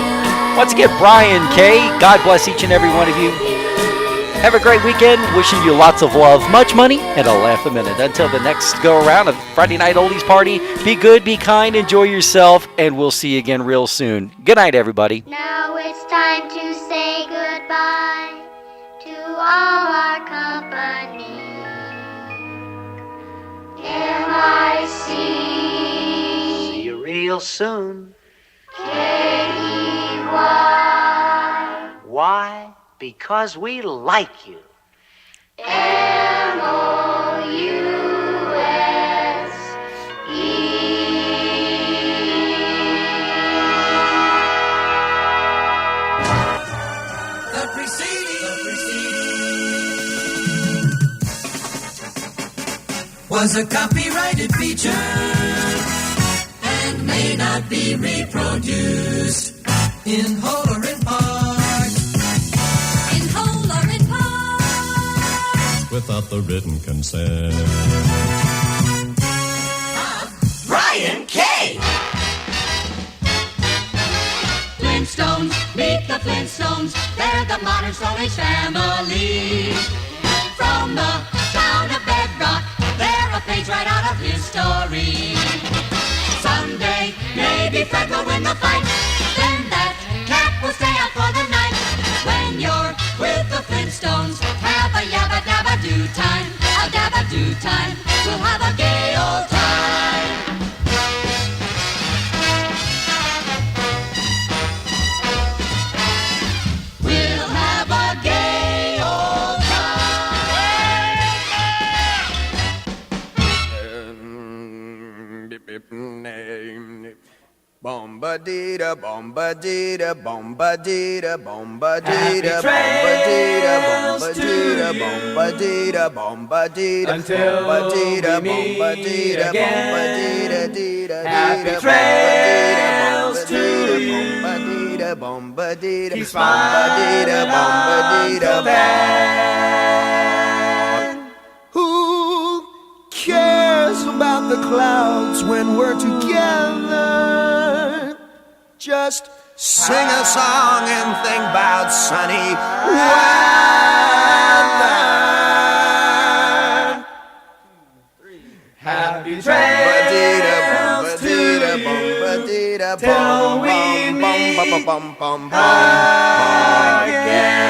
Once again, Brian K. God bless each and every one of you. Have a great weekend. Wishing you lots of love, much money, and a laugh a minute. Until the next go around of Friday night oldies party, be good, be kind, enjoy yourself, and we'll see you again real soon. Good night, everybody. Now it's time to say goodbye to all our company. M-I-C. See you real soon. K-E-Y. Why? Because we like you. The preceding was a copyrighted feature and may not be reproduced in whole or in part. In whole or in part. Without the written consent. Brian K. Flintstones, meet the Flintstones. They're the modern Stone Age family. From the town of Bedrock, they're a page right out of history. Someday, maybe Fred will win the fight. Then that cat will stay out for the night. When you're with the Flintstones, have a yabba dabba do time. A dabba do time. We'll have a gay old time. We'll have a gay old Bombadita, bombadita, bombadita, bombadita, bombadita, bombadita, bombadita, bombadita, bombadita, bombadita, bombadita, happy trails to you. Bombadita, bombadita, bombadita, bombadita, bombadita. Who cares about the clouds when we're together? Just sing a song and think about sunny weather. Happy trails to you till we meet again.